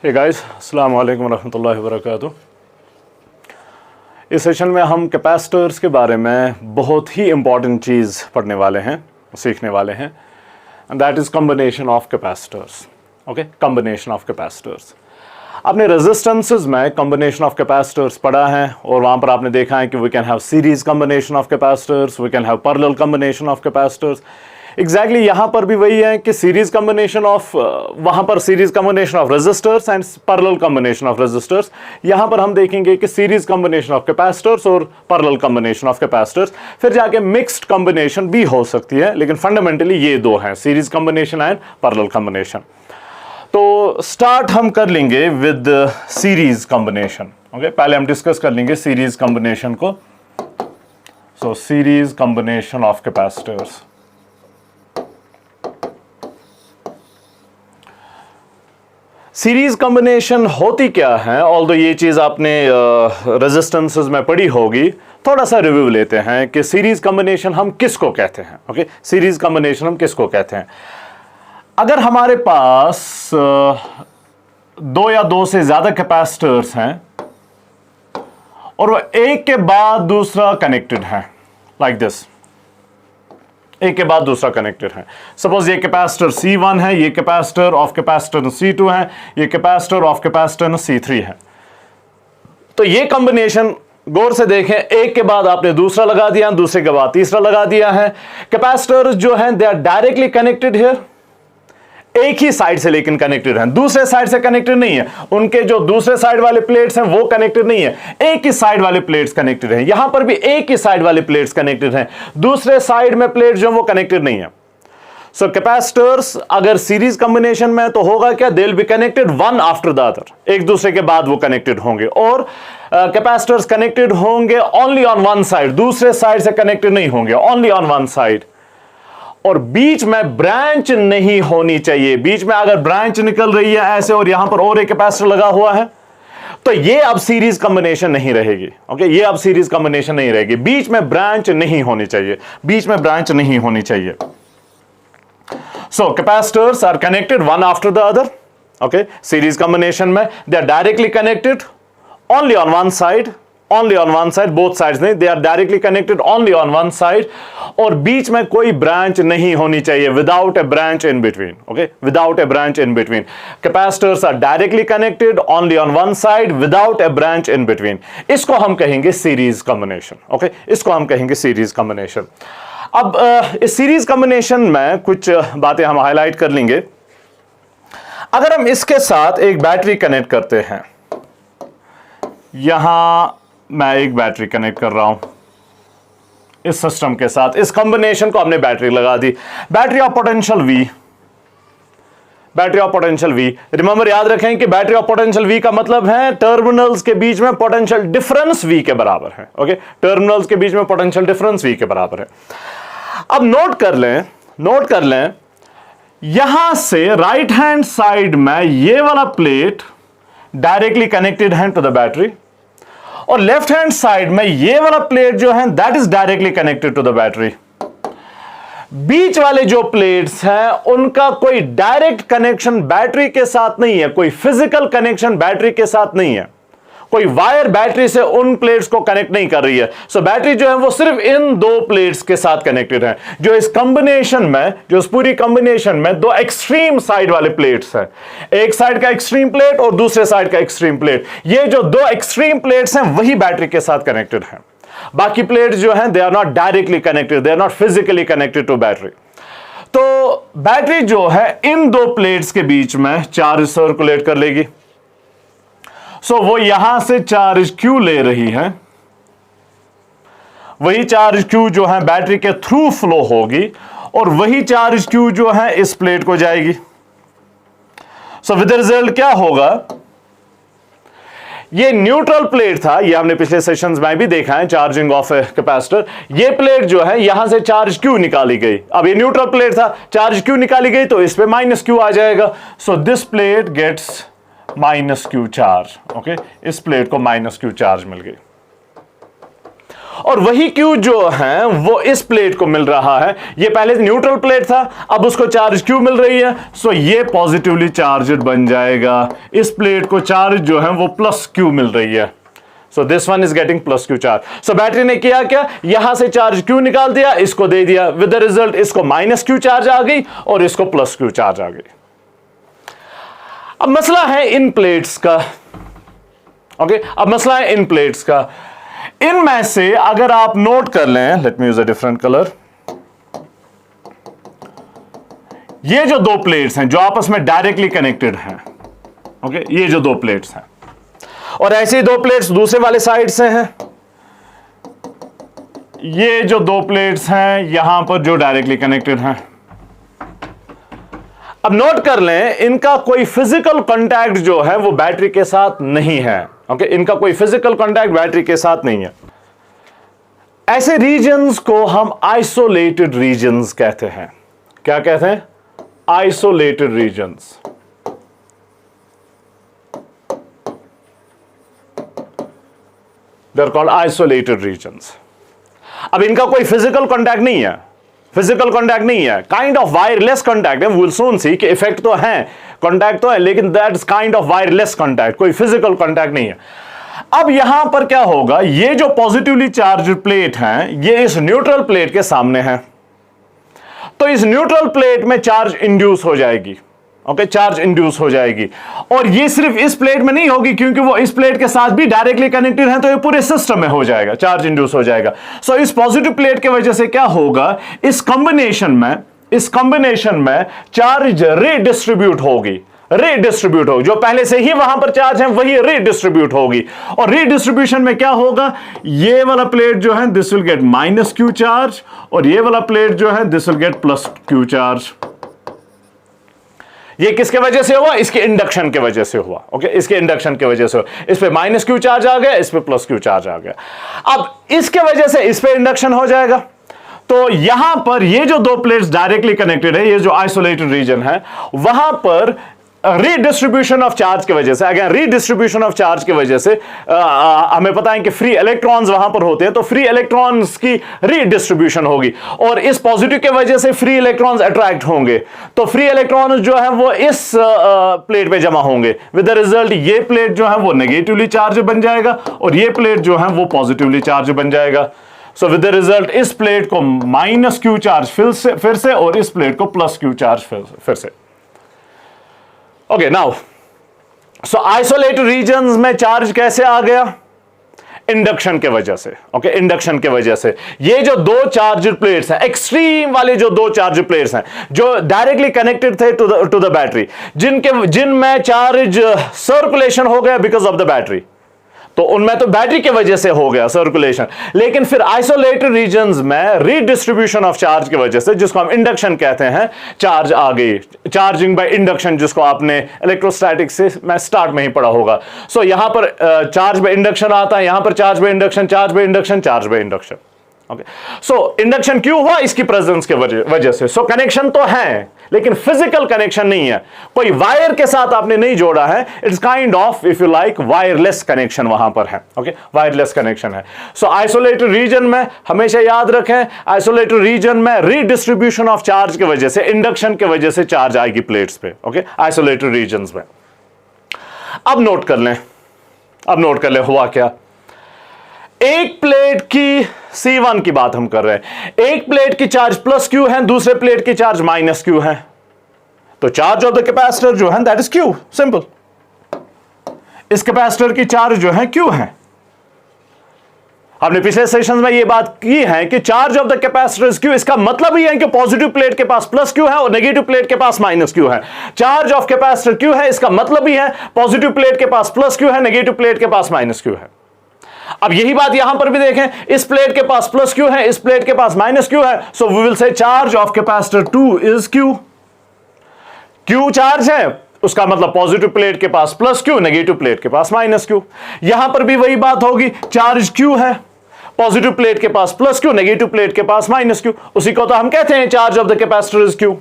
Hey guys, अस्सलाम वालेकुम रहमतुल्लाहि व बरकातुहू। इस सेशन में हम कैपेसिटर्स के बारे में बहुत ही इंपॉर्टेंट चीज़ पढ़ने वाले हैं, सीखने वाले हैं, and that is combination of capacitors. Okay, combination of capacitors. आपने रेजिस्टेंसेस में कॉम्बिनेशन ऑफ कैपेसिटर्स पढ़ा है और वहाँ पर आपने देखा है कि we can have series combination of capacitors, we can have parallel combination of capacitors. Exactly यहाँ पर भी वही है कि सीरीज कॉम्बिनेशन ऑफ, वहाँ पर series combination of resistors and parallel combination of resistors. यहाँ पर हम देखेंगे कि सीरीज कॉम्बिनेशन ऑफ कैपेसिटर्स और पैरेलल कॉम्बिनेशन ऑफ कैपेसिटर्स। फिर जाके मिक्स्ड कॉम्बिनेशन भी हो सकती है, लेकिन फंडामेंटली ये दो हैं, series combination and parallel combination. तो स्टार्ट हम कर लेंगे विद सीरीज कॉम्बिनेशन। ओके, पहले हम डिस्कस कर लेंगे सीरीज कॉम्बिनेशन को। सो series combination of capacitors. Series combination होती क्या है, ऑल्दो ये चीज आपने रेजिस्टेंसेस में पढ़ी होगी, थोड़ा सा रिव्यू लेते हैं कि सीरीज कॉम्बिनेशन हम किसको कहते हैं। ओके, सीरीज कॉम्बिनेशन हम किसको कहते हैं। अगर हमारे पास दो या दो से ज्यादा कैपेसिटर्स हैं और वह एक के बाद दूसरा कनेक्टेड है, लाइक दिस, एक के बाद दूसरा कनेक्टेड है। सपोज ये कैपेसिटर C1 है, ये कैपेसिटर ऑफ कैपेसिटर C2 है, ये कैपेसिटर ऑफ कैपेसिटर C3 है। तो ये कॉम्बिनेशन गौर से देखें, एक के बाद आपने दूसरा लगा दिया, दूसरे के बाद तीसरा लगा दिया है। कैपेसिटर जो हैं they are directly connected here, एक ही साइड से लेकिन कनेक्टेड हैं, दूसरे साइड से कनेक्टेड नहीं है। उनके जो दूसरे साइड वाले प्लेट्स हैं वो कनेक्टेड नहीं है, एक ही साइड वाले प्लेट्स कनेक्टेड हैं। यहां पर भी एक ही साइड वाले प्लेट्स कनेक्टेड हैं, दूसरे साइड में प्लेट जो वो कनेक्टेड नहीं है। सो कैपेसिटर्स अगर सीरीज कॉम्बिनेशन में तो होगा क्या, they will be connected one after the other, एक दूसरे के बाद वो कनेक्टेड होंगे। और कैपेसिटर्स कनेक्टेड होंगे ओनली ऑन वन साइड, दूसरे साइड से कनेक्टेड नहीं होंगे, ओनली ऑन वन साइड। और बीच में ब्रांच नहीं होनी चाहिए। बीच में अगर ब्रांच निकल रही है ऐसे और यहां पर और एक कैपेसिटर लगा हुआ है तो ये अब सीरीज कॉम्बिनेशन नहीं रहेगी। ओके, ये अब सीरीज कॉम्बिनेशन नहीं रहेगी, बीच में ब्रांच नहीं होनी चाहिए, बीच में ब्रांच नहीं होनी चाहिए। So capacitors are connected one after the other. Okay, series combination में they are directly connected only on one side, only on one side, both sides नहीं, they are directly connected only on one side. और बीच में कोई branch नहीं होनी चाहिए, without a branch in between. Okay, without a branch in between. Capacitors are directly connected only on one side without a branch in between. इसको हम कहेंगे सीरीज कॉम्बिनेशन। ओके, इसको हम कहेंगे सीरीज कॉम्बिनेशन। अब इस सीरीज कॉम्बिनेशन में कुछ बातें हम हाईलाइट कर लेंगे। अगर हम इसके साथ एक बैटरी कनेक्ट करते हैं, यहां मैं एक बैटरी कनेक्ट कर रहा हूं इस सिस्टम के साथ, इस कॉम्बिनेशन को हमने बैटरी लगा दी, battery of potential V, battery of potential V। Remember, याद रखें कि बैटरी ऑफ पोटेंशियल V का मतलब है टर्मिनल्स के बीच में पोटेंशियल डिफरेंस V के बराबर है। ओके, टर्मिनल्स के बीच में पोटेंशियल डिफरेंस V के बराबर है। अब नोट कर लें, यहां से राइट हैंड साइड में ये वाला प्लेट डायरेक्टली कनेक्टेड है टू द बैटरी, और लेफ्ट हैंड साइड में ये वाला प्लेट जो है that is directly connected to the battery. बीच वाले जो प्लेट्स हैं उनका कोई डायरेक्ट कनेक्शन बैटरी के साथ नहीं है, कोई फिजिकल कनेक्शन बैटरी के साथ नहीं है, कोई वायर बैटरी से उन प्लेट्स को कनेक्ट नहीं कर रही है। सो बैटरी जो है वो सिर्फ इन दो प्लेट्स के साथ कनेक्टेड है। जो इस कॉम्बिनेशन में, जो इस पूरी कॉम्बिनेशन में दो एक्सट्रीम साइड वाले प्लेट्स हैं, एक साइड का एक्सट्रीम प्लेट और दूसरे साइड का एक्सट्रीम प्लेट, ये जो दो एक्सट्रीम प्लेट्स हैं वही बैटरी के साथ कनेक्टेड हैं। बाकी प्लेट्स जो हैं they are not directly connected, they are not physically connected to battery. तो बैटरी जो है इन दो प्लेट्स के बीच में चार्ज सर्कुलेट कर लेगी। सो वो यहां से चार्ज Q ले रही है, वही चार्ज Q जो है बैटरी के थ्रू फ्लो होगी और वही चार्ज Q जो है इस प्लेट को जाएगी। सो विद रिजल्ट क्या होगा, ये न्यूट्रल प्लेट था, ये हमने पिछले सेशंस में भी देखा है, चार्जिंग ऑफ ए कैपेसिटर। ये प्लेट जो है यहां से चार्ज Q निकाली गई, अब ये न्यूट्रल प्लेट था, चार्ज Q निकाली गई तो इस पे माइनस Q आ जाएगा। So this plate gets minus Q charge. Okay, इस प्लेट को माइनस Q चार्ज मिल गई। और वही Q जो है वो इस प्लेट को मिल रहा है। ये पहले न्यूट्रल प्लेट था, अब उसको चार्ज Q मिल रही है, सो ये पॉजिटिवली चार्जड बन जाएगा। इस प्लेट को चार्ज जो है वो प्लस Q मिल रही है, so this one is getting plus Q charge. So battery ने किया क्या, यहां से चार्ज Q निकाल दिया, इसको दे दिया, विद द रिजल्ट इसको माइनस Q चार्ज आ गई और इसको प्लस Q चार्ज आ गई। अब मसला है इन प्लेट्स का, ओके अब मसला है इन प्लेट्स का। इनमें से अगर आप नोट कर लें, let me use a different colour, ये जो दो प्लेट्स हैं जो आपस में डायरेक्टली कनेक्टेड हैं, ओके ये जो दो प्लेट्स हैं, और ऐसे ही दो प्लेट्स दूसरे वाले साइड से हैं, ये जो दो प्लेट्स हैं यहां पर जो डायरेक्टली कनेक्टेड हैं। अब नोट कर लें, इनका कोई फिजिकल कांटेक्ट जो है वो बैटरी के साथ नहीं है, ओके इनका कोई फिजिकल कांटेक्ट बैटरी के साथ नहीं है। ऐसे रीजन्स को हम आइसोलेटेड रीजन्स कहते हैं। क्या कहते हैं? Isolated regions. They are called isolated regions. अब इनका कोई फिजिकल कांटेक्ट नहीं है, फिजिकल कांटेक्ट नहीं है, काइंड ऑफ वायरलेस कांटेक्ट है। वी विल सून सी कि इफेक्ट तो है, कांटेक्ट तो है, लेकिन that is kind of wireless contact, कोई फिजिकल कांटेक्ट नहीं है। अब यहां पर क्या होगा, ये जो पॉजिटिवली चार्ज प्लेट है ये इस न्यूट्रल प्लेट के सामने है, तो इस न्यूट्रल प्लेट में चार्ज इंड्यूस हो जाएगी, ओके चार्ज इंड्यूस हो जाएगी। और ये सिर्फ इस प्लेट में नहीं होगी, क्योंकि वो इस प्लेट के साथ भी डायरेक्टली कनेक्टेड है, तो ये पूरे सिस्टम में हो जाएगा, चार्ज इंड्यूस हो जाएगा। सो इस पॉजिटिव प्लेट की वजह से क्या होगा, इस कॉम्बिनेशन में चार्ज रीडिस्ट्रीब्यूट होगी, जो पहले से ही वहां पर चार्ज है वही रीडिस्ट्रीब्यूट होगी। और रीडिस्ट्रीब्यूशन में क्या होगा, ये वाला प्लेट जो है this will get minus Q charge, और ये वाला प्लेट जो है this will get plus Q charge. ये किसके वजह से हुआ? इसके इंडक्शन के वजह से हुआ, ओके इसके इंडक्शन के वजह से हुआ। इस पे माइनस Q चार्ज आ गया, इस पे प्लस Q चार्ज आ गया। अब इसके वजह से इस पे इंडक्शन हो जाएगा। तो यहां पर ये जो दो प्लेट्स डायरेक्टली कनेक्टेड है, ये जो आइसोलेटेड रीजन है, वहां पर रीडिस्ट्रीब्यूशन ऑफ चार्ज की वजह से, अगर रीडिस्ट्रीब्यूशन ऑफ चार्ज की वजह से हमें पता है कि फ्री इलेक्ट्रॉन्स वहां पर होते हैं, तो फ्री इलेक्ट्रॉन्स की रीडिस्ट्रीब्यूशन होगी, और इस पॉजिटिव के वजह से फ्री इलेक्ट्रॉन्स अट्रैक्ट होंगे, तो फ्री इलेक्ट्रॉन्स जो है वो इस प्लेट पे जमा होंगे। विद द रिजल्ट ये प्लेट जो है वो नेगेटिवली चार्ज बन जाएगा, और ये प्लेट जो है वो पॉजिटिवली चार्ज बन जाएगा। सो विद द रिजल्ट इस प्लेट को माइनस Q चार्ज फिर से और इस प्लेट को प्लस Q चार्ज फिर से। ओके नाउ, सो आइसोलेटेड रीजन्स में चार्ज कैसे आ गया? इंडक्शन के वजह से, ओके इंडक्शन के वजह से। ये जो दो चार्ज प्लेट्स हैं, एक्सट्रीम वाले जो दो चार्ज प्लेट्स हैं जो डायरेक्टली कनेक्टेड थे टू द बैटरी, जिनमें चार्ज सर्कुलेशन हो गया बिकॉज ऑफ द बैटरी, तो उनमें तो बैटरी के वजह से हो गया सर्कुलेशन। लेकिन फिर आइसोलेटेड रीजन्स में रीडिस्ट्रीब्यूशन ऑफ चार्ज की वजह से, जिसको हम इंडक्शन कहते हैं, चार्ज आ गई, चार्जिंग बाय इंडक्शन, जिसको आपने इलेक्ट्रोस्टैटिक्स से मैं स्टार्ट में ही पढ़ा होगा। सो यहां पर चार्ज बाय इंडक्शन आता है, यहां पर charge by induction, charge by induction, charge by induction. Okay, so induction क्यों हुआ? इसकी प्रेजेंस के वजह से। सो कनेक्शन तो है, लेकिन फिजिकल कनेक्शन नहीं है, कोई वायर के साथ आपने नहीं जोड़ा है। It's kind of, if you like, wireless connection वहां पर है, ओके वायरलेस कनेक्शन है। सो आइसोलेटेड रीजन में हमेशा याद रखें, आइसोलेटेड रीजन में रीडिस्ट्रीब्यूशन ऑफ चार्ज की वजह से, इंडक्शन की वजह से चार्ज आएगी प्लेट्स पे, ओके आइसोलेटेड रीजन्स में। अब नोट कर लें हुआ क्या। एक प्लेट की C1 की बात हम कर रहे हैं, एक प्लेट की चार्ज प्लस Q है, दूसरे प्लेट की चार्ज माइनस Q है, तो चार्ज ऑफ द कैपेसिटर जो है दैट इज Q, सिंपल। इस कैपेसिटर की चार्ज जो है Q है। हमने पिछले सेशंस में ये बात की है कि charge of the capacitor is Q, इसका मतलब ही है कि पॉजिटिव प्लेट के पास प्लस Q है और नेगेटिव प्लेट के पास माइनस Q है। चार्ज ऑफ कैपेसिटर Q है, इसका मतलब ही है पॉजिटिव प्लेट के पास प्लस Q है, नेगेटिव प्लेट के पास माइनस Q है। अब यही बात यहां पर भी देखें, इस प्लेट के पास प्लस Q है, इस प्लेट के पास माइनस Q है, so we will say charge of capacitor 2 is Q charge है, उसका मतलब पॉजिटिव प्लेट के पास प्लस Q, नेगेटिव प्लेट के पास माइनस Q। यहां पर भी वही बात होगी, चार्ज Q है, पॉजिटिव प्लेट के पास प्लस Q, नेगेटिव प्लेट के पास माइनस Q, उसी को तो हम कहते हैं charge of the capacitor is Q।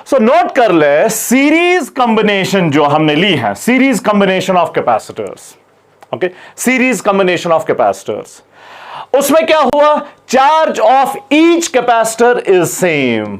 So note कर ले, सीरीज कॉम्बिनेशन जो हमने ली है, series combination of capacitors, okay, series combination of capacitors. उसमें क्या हुआ, charge of each capacitor is same,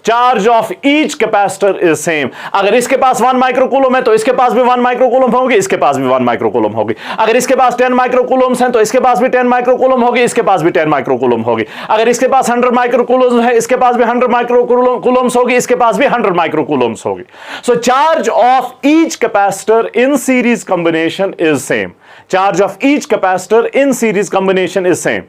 charge of each capacitor is same. अगर इसके पास 1 माइक्रोकूलम है तो इसके पास भी 1 माइक्रोकूलम होगी, इसके पास भी 1 माइक्रोकूलम होगी। अगर इसके पास 10 माइक्रोकूलम्स हैं तो इसके पास भी 10 माइक्रोकूलम होगी, इसके पास भी 10 माइक्रोकूलम होगी। अगर इसके पास 100 माइक्रोकूलम है, इसके पास भी 100 माइक्रोकूलम्स होगी, इसके पास भी 100 माइक्रोकूलम्स होगी। So charge of each capacitor in series combination is same, charge of each capacitor in series combination is same.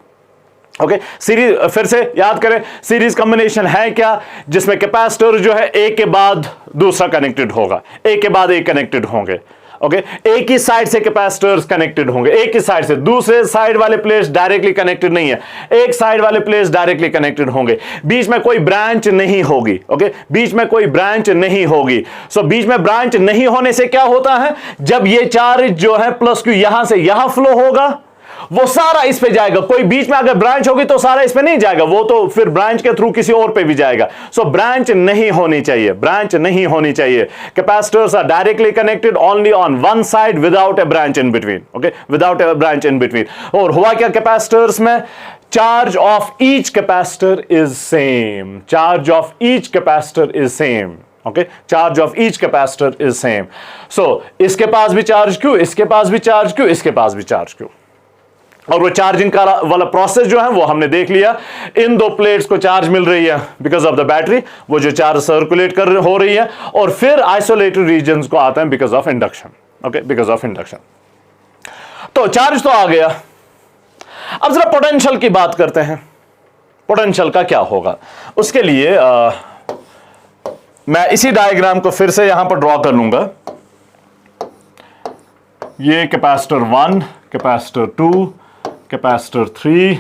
Okay, series, फिर से याद करें, सीरीज कॉम्बिनेशन है क्या, जिसमें कैपेसिटर जो है एक के बाद दूसरा कनेक्टेड होगा, एक के बाद एक कनेक्टेड होंगे। ओके, एक ही साइड से कैपेसिटर्स कनेक्टेड होंगे, एक ही साइड से, दूसरे साइड वाले प्लेट्स डायरेक्टली कनेक्टेड नहीं है, एक साइड वाले प्लेट्स डायरेक्टली कनेक्टेड होंगे, बीच में कोई ब्रांच नहीं होगी। ओके, बीच में कोई ब्रांच नहीं होगी। सो बीच में ब्रांच नहीं होने से क्या होता है, जब ये चार्ज जो है प्लस क्यू यहां से यहां फ्लो होगा, वो सारा इस पे जाएगा। कोई बीच में अगर ब्रांच होगी तो सारा इस पे नहीं जाएगा, वो तो फिर ब्रांच के थ्रू किसी और पे भी जाएगा। सो ब्रांच नहीं होनी चाहिए, ब्रांच नहीं होनी चाहिए। Capacitors are directly connected only on one side without a branch in between. Okay, without a branch in between. और हुआ क्या कैपेसिटर्स में, charge of each capacitor is same, charge of each capacitor is same. Okay, charge of each capacitor is same. So इसके पास भी charge Q, इसके पास भी चार्ज क्यू, इसके पास भी चार्ज क्यू। और वो चार्जिंग का वाला प्रोसेस जो है वो हमने देख लिया। इन दो प्लेट्स को चार्ज मिल रही है बिकॉज ऑफ द बैटरी, वो जो चार्ज सर्कुलेट हो रही है, और फिर आइसोलेटेड रीजन्स को आते हैं because of induction. Okay, because of induction. तो चार्ज तो आ गया। अब जरा पोटेंशियल की बात करते हैं, पोटेंशियल का क्या होगा। उसके लिए मैं इसी डायग्राम को फिर से यहां पर ड्रॉ कर लूंगा। ये कैपेसिटर 1, कैपेसिटर 2, कैपेसिटर 3,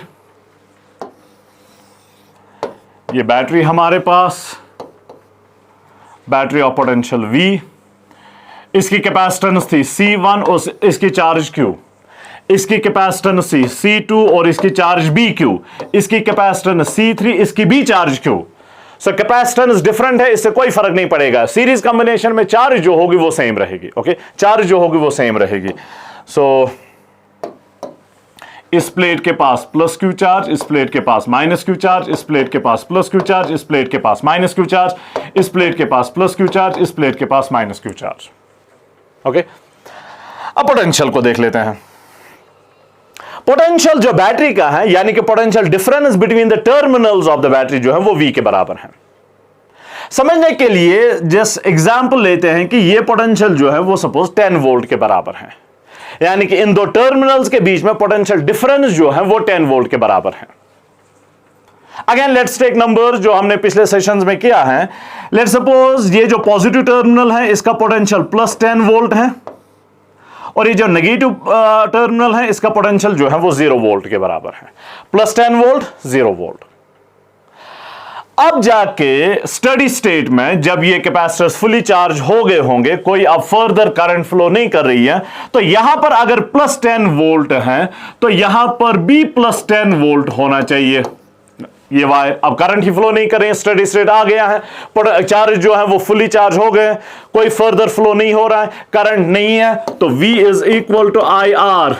ये बैटरी हमारे पास, बैटरी ऑफ पोटेंशियल V, इसकी कैपेसिटेंस थी C1 और इसकी चार्ज Q, इसकी कैपेसिटेंस थी C2 और इसकी चार्ज BQ, इसकी कैपेसिटेंस C3, इसकी भी चार्ज Q। सो कैपेसिटेंस डिफरेंट है, इससे कोई फर्क नहीं पड़ेगा। सीरीज कॉम्बिनेशन में चार्ज जो होगी वो सेम रहेगी। ओके, चार्ज जो होगी वो सेम रहेगी। सो इस प्लेट के पास प्लस क्यू चार्ज, इस प्लेट के पास माइनस क्यू चार्ज, इस प्लेट के पास प्लस क्यू चार्ज, इस प्लेट के पास माइनस क्यू चार्ज, इस प्लेट के पास प्लस क्यू चार्ज, इस प्लेट के पास माइनस क्यू चार्ज। ओके, अब पोटेंशियल को देख लेते हैं। पोटेंशियल जो बैटरी का है, यानी कि potential difference between the terminals of the battery जो है वो V के बराबर है। समझने के लिए जस्ट एग्जांपल लेते हैं कि ये पोटेंशियल जो है वो सपोज 10 वोल्ट के बराबर है, यानी कि इन दो टर्मिनल्स के बीच में पोटेंशियल डिफरेंस जो है वो 10 वोल्ट के बराबर है। अगेन लेट्स टेक नंबर जो हमने पिछले सेशंस में किया है। लेट्स सपोज ये जो पॉजिटिव टर्मिनल है इसका पोटेंशियल प्लस 10 वोल्ट है, और ये जो नेगेटिव टर्मिनल है इसका पोटेंशियल जो है वो 0 वोल्ट के बराबर है। Plus 10 volt, 0 volt. अब जाके स्टडी स्टेट में जब ये कैपेसिटर्स फुली चार्ज हो गए होंगे, कोई अब फर्दर करंट फ्लो नहीं कर रही है, तो यहां पर अगर प्लस 10 वोल्ट है तो यहां पर भी प्लस 10 वोल्ट होना चाहिए। ये वायर अब करंट ही फ्लो नहीं कर रहे हैं, स्टडी स्टेट आ गया है, चार्ज जो है वो फुली चार्ज हो गए, कोई फर्दर फ्लो नहीं हो रहा है, करंट नहीं है, तो V is equal to IR।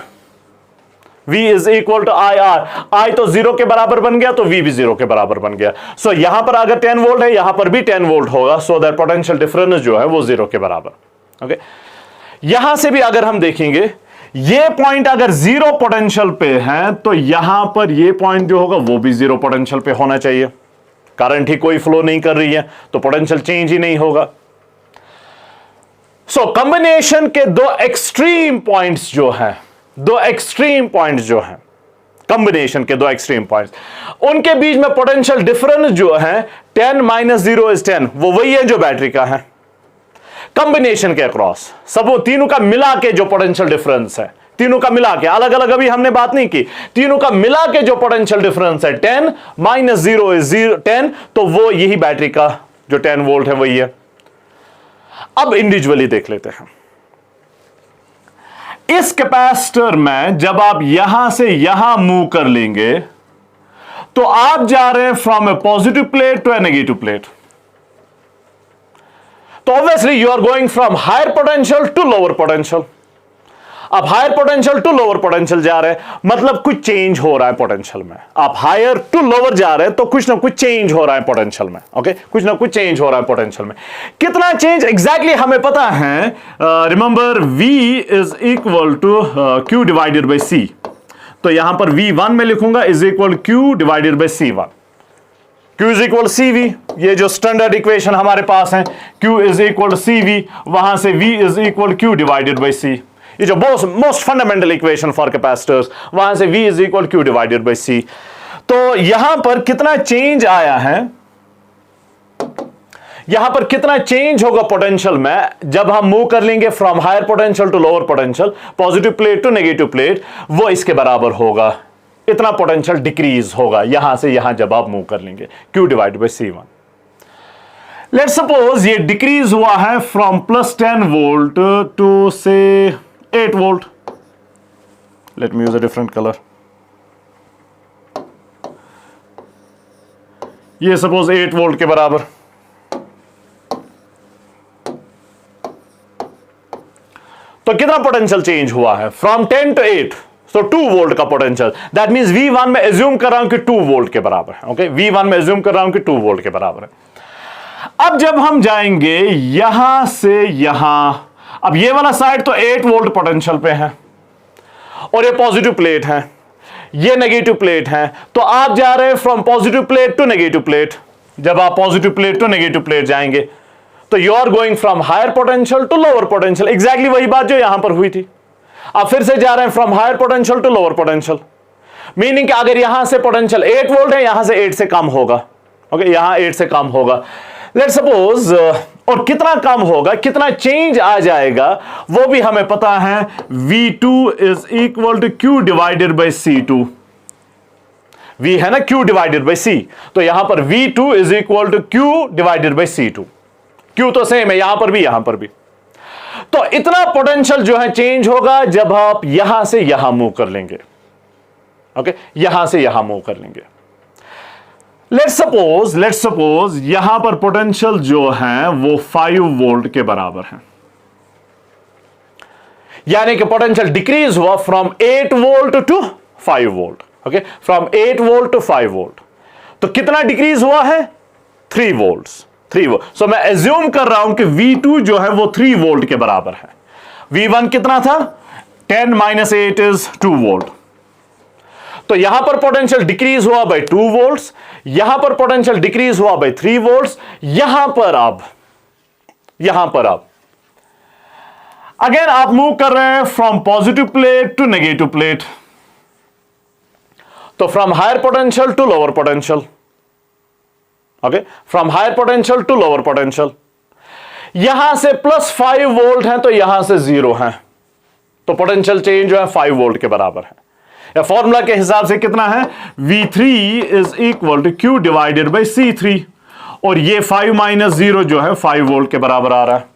V is equal to IR। I तो 0 के बराबर बन गया तो V भी 0 के बराबर बन गया। सो यहां पर अगर 10 वोल्ट है यहां पर भी 10 वोल्ट होगा, सो दैट पोटेंशियल डिफरेंस जो है वो 0 के बराबर। ओके, यहां से भी अगर हम देखेंगे, ये पॉइंट अगर 0 पोटेंशियल पे है तो यहां पर ये पॉइंट जो होगा वो भी 0 पोटेंशियल पे होना चाहिए। करंट ही कोई फ्लो नहीं कर रही है तो पोटेंशियल चेंज ही नहीं होगा। सो कॉम्बिनेशन के दो एक्सट्रीम पॉइंट्स जो हैं, दो एक्सट्रीम पॉइंट्स जो हैं, कॉम्बिनेशन के दो एक्सट्रीम पॉइंट्स, उनके बीच में पोटेंशियल डिफरेंस जो है 10 माइनस 0 इज 10, वो वही है जो बैटरी का है। कॉम्बिनेशन के अक्रॉस सब तीनों का मिला के जो पोटेंशियल डिफरेंस है, तीनों का मिला के, अलग अलग अभी हमने बात नहीं की, तीनों का मिला के जो पोटेंशियल डिफरेंस है 10 माइनस 0 इज 10, तो वो यही बैटरी का जो 10 वोल्ट है वही है। अब इंडिविजुअली देख लेते हैं। इस कैपेसिटर में जब आप यहां से यहां मूव कर लेंगे तो आप जा रहे हैं from a positive plate to a negative plate, तो obviously you are going from higher potential to lower potential. अब higher potential to lower potential जा रहे हैं, मतलब कुछ चेंज हो रहा है पोटेंशियल में। आप हायर टू लोअर जा रहे हैं तो कुछ ना कुछ चेंज हो रहा है पोटेंशियल में। ओके, कुछ ना कुछ चेंज हो रहा है पोटेंशियल में। कितना चेंज एग्जैक्टली हमें पता है। Remember V is equal to Q divided by C। तो यहां पर V1 में लिखूंगा is equal Q divided by C1। Q is equal CV, ये जो स्टैंडर्ड इक्वेशन हमारे पास है, Q इज इक्वल CV, वहां से V is equal Q divided by C। ये जो most fundamental equation for capacitors, वहां से V is equal Q divided by C। तो यहां पर कितना चेंज आया है, यहां पर कितना चेंज होगा पोटेंशियल में जब हम मूव कर लेंगे from higher potential to lower potential, positive plate to negative plate, वो इसके बराबर होगा। इतना पोटेंशियल डिक्रीज होगा यहां से यहां जब आप मूव कर लेंगे, Q divided by C1। Let's suppose ये डिक्रीज हुआ है फ्रॉम +10 वोल्ट टू से 8 volt. Let me use a different colour. ये सपोज 8 वोल्ट के बराबर। तो कितना पोटेंशियल चेंज हुआ है फ्रॉम 10 टू 8, तो 2 वोल्ट का पोटेंशियल। दैट मींस V1 में एज्यूम कर रहा हूं कि 2 वोल्ट के बराबर है। ओके, V1 में एज्यूम कर रहा हूं कि 2 वोल्ट के बराबर है। अब जब हम जाएंगे यहां से यहां, अब ये वाला साइड तो 8 वोल्ट पोटेंशियल पे है और ये पॉजिटिव प्लेट है, ये नेगेटिव प्लेट है, तो आप जा रहे हैं from positive plate to negative plate. जब आप positive plate to negative plate जाएंगे तो you are going from higher potential to lower potential. Exactly वही बात जो यहां पर हुई थी। आप फिर से जा रहे हैं from higher potential to lower potential, meaning कि अगर यहां से पोटेंशियल 8 वोल्ट है, यहां से 8 से कम होगा। ओके, यहां 8 से कम होगा। लेट्स सपोज, और कितना कम होगा, कितना चेंज आ जाएगा, वो भी हमें पता है। V2 is equal to Q divided by C2। V है ना Q डिवाइडेड बाई C, तो यहां पर V2 is equal to Q divided by C2। Q तो सेम है यहां पर भी, यहां पर भी। तो इतना पोटेंशियल जो है चेंज होगा जब आप यहां से यहां मूव कर लेंगे। ओके, यहां से यहां मूव कर लेंगे। लेट्स सपोज यहां पर पोटेंशियल जो है वो 5 वोल्ट के बराबर है, यानी कि पोटेंशियल डिक्रीज हुआ from 8 volt to 5 volt. Okay, from 8 volt to 5 volt. तो कितना डिक्रीज हुआ है? 3 वोल्ट। सो मैं एज्यूम कर रहा हूं कि V2 जो है वो 3 वोल्ट के बराबर है। V1 कितना था? 10 - 8 इज 2 वोल्ट। तो यहां पर पोटेंशियल डिक्रीज हुआ बाय 2 वोल्ट्स, यहां पर पोटेंशियल डिक्रीज हुआ बाय 3 वोल्ट्स। यहां पर अब अगेन आप मूव कर रहे हैं from positive plate to negative plate, तो from higher potential to lower potential. Okay, from higher potential to lower potential. यहां से +5 वोल्ट है तो यहां से 0 है, तो पोटेंशियल चेंज जो है 5 वोल्ट के बराबर है। या फॉर्मूला के हिसाब से कितना है? V3 is equal to Q divided by C3, और ये 5 - 0 जो है 5 वोल्ट के बराबर आ रहा है।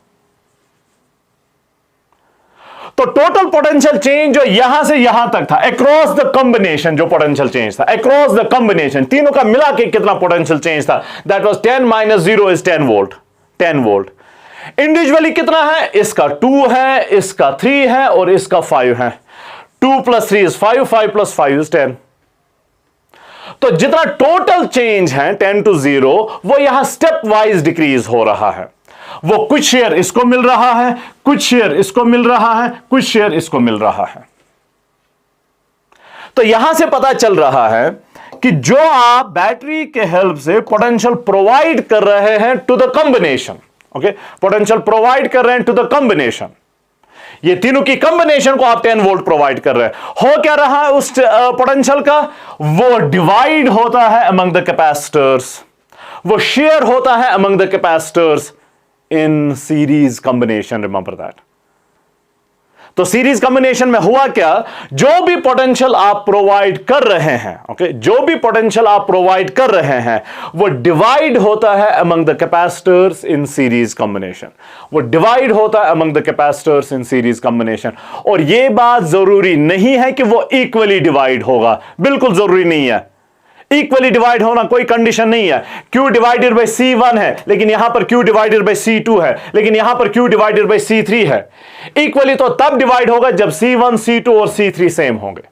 तो टोटल पोटेंशियल चेंज जो यहां से यहां तक था, अक्रॉस द कॉम्बिनेशन जो पोटेंशियल चेंज था, अक्रॉस द कॉम्बिनेशन तीनों का मिला के कितना पोटेंशियल चेंज था? That was 10 - 0 is 10 volt. 10 volt. Individually कितना है? इसका 2 है, इसका 3 है और इसका 5 है। 2 + 3 इज 5, 5 + 5 इज 10। तो जितना टोटल चेंज है 10 to 0, वो यहां स्टेप वाइज डिक्रीज हो रहा है। वो कुछ शेयर इसको मिल रहा है, कुछ शेयर इसको मिल रहा है, कुछ शेयर इसको मिल रहा है। तो यहां से पता चल रहा है कि जो आप बैटरी के हेल्प से पोटेंशियल प्रोवाइड कर रहे हैं to the combination, okay, potential provide कर रहे हैं टू द कॉम्बिनेशन, ये तीनों की कॉम्बिनेशन को आप 10 वोल्ट प्रोवाइड कर रहे हैं। हो क्या रहा है उस पोटेंशियल का? वो डिवाइड होता है अमंग द कैपेसिटर्स, वो शेयर होता है among the capacitors in series combination. Remember that. तो सीरीज कॉम्बिनेशन में हुआ क्या? जो भी पोटेंशियल आप प्रोवाइड कर रहे हैं, ओके, जो भी पोटेंशियल आप प्रोवाइड कर रहे हैं वो डिवाइड होता है among the capacitors in series combination, वो डिवाइड होता है among the capacitors in series combination. और यह बात जरूरी नहीं है कि वो इक्वली डिवाइड होगा, बिल्कुल जरूरी नहीं है। इक्वली डिवाइड होना कोई कंडीशन नहीं है। Q डिवाइडेड बाई C1 है, लेकिन यहां पर Q डिवाइडेड बाई C2 है, लेकिन यहां पर Q डिवाइडेड बाई C3 है। इक्वली तो तब डिवाइड होगा जब C1, C2 और C3 सेम होंगे।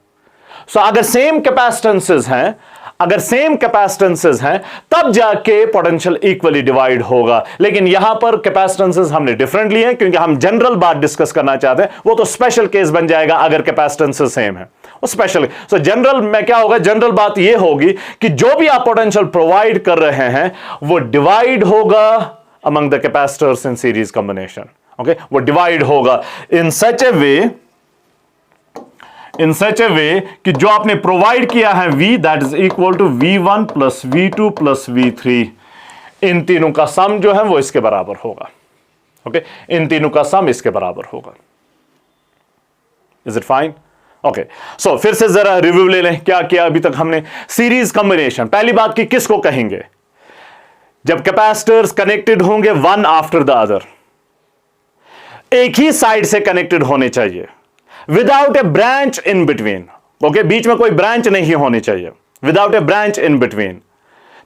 सो अगर सेम कैपेसिटेंसेस हैं, अगर सेम कैपेसिटेंसेस हैं, तब जाके पोटेंशियल इक्वली डिवाइड होगा। लेकिन यहां पर कैपेसिटेंसेस हमने डिफरेंट लिए हैं, क्योंकि हम जनरल बात डिस्कस करना चाहते हैं। वो तो स्पेशल केस बन जाएगा अगर कैपेसिटेंसेस सेम है, वो स्पेशल। सो जनरल में क्या होगा, जनरल बात ये होगी कि जो भी आप पोटेंशियल प्रोवाइड कर रहे हैं वो डिवाइड होगा among the capacitors in series combination. Okay, वो डिवाइड होगा इन सच ए वे कि जो आपने प्रोवाइड किया है V, that is equal to V1 plus V2 plus V3, इन तीनों का सम जो है वो इसके बराबर होगा। ओके, इन तीनों का सम इसके बराबर होगा। Is it fine? ओके, सो फिर से जरा रिव्यू ले लें क्या किया अभी तक हमने। सीरीज कॉम्बिनेशन, पहली बात की किसको कहेंगे? जब कैपेसिटर्स कनेक्टेड होंगे वन आफ्टर द अदर, एक ही साइड से कनेक्टेड होने चाहिए, without a branch in between. Okay, बीच में कोई ब्रांच नहीं होनी चाहिए, without a branch in between,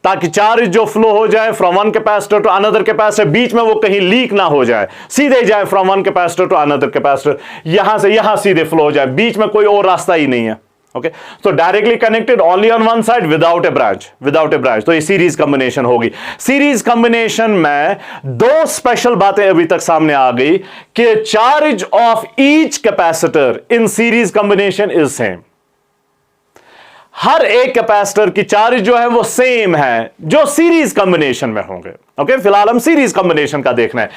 ताकि चार्ज जो फ्लो हो जाए from one capacitor to another capacitor, बीच में वो कहीं लीक ना हो जाए, सीधे जाए from one capacitor to another capacitor, यहां से यहां सीधे फ्लो हो जाए, बीच में कोई और रास्ता ही नहीं है। ओके, तो directly connected only on one side without a branch, without a branch, तो ये सीरीज कॉम्बिनेशन होगी। सीरीज कॉम्बिनेशन में दो स्पेशल बातें अभी तक सामने आ गई कि charge of each capacitor in series combination is same. हर एक कैपेसिटर की चार्ज जो है वो सेम है जो सीरीज कॉम्बिनेशन में होंगे। ओके, फिलहाल हम सीरीज कॉम्बिनेशन का देखना है।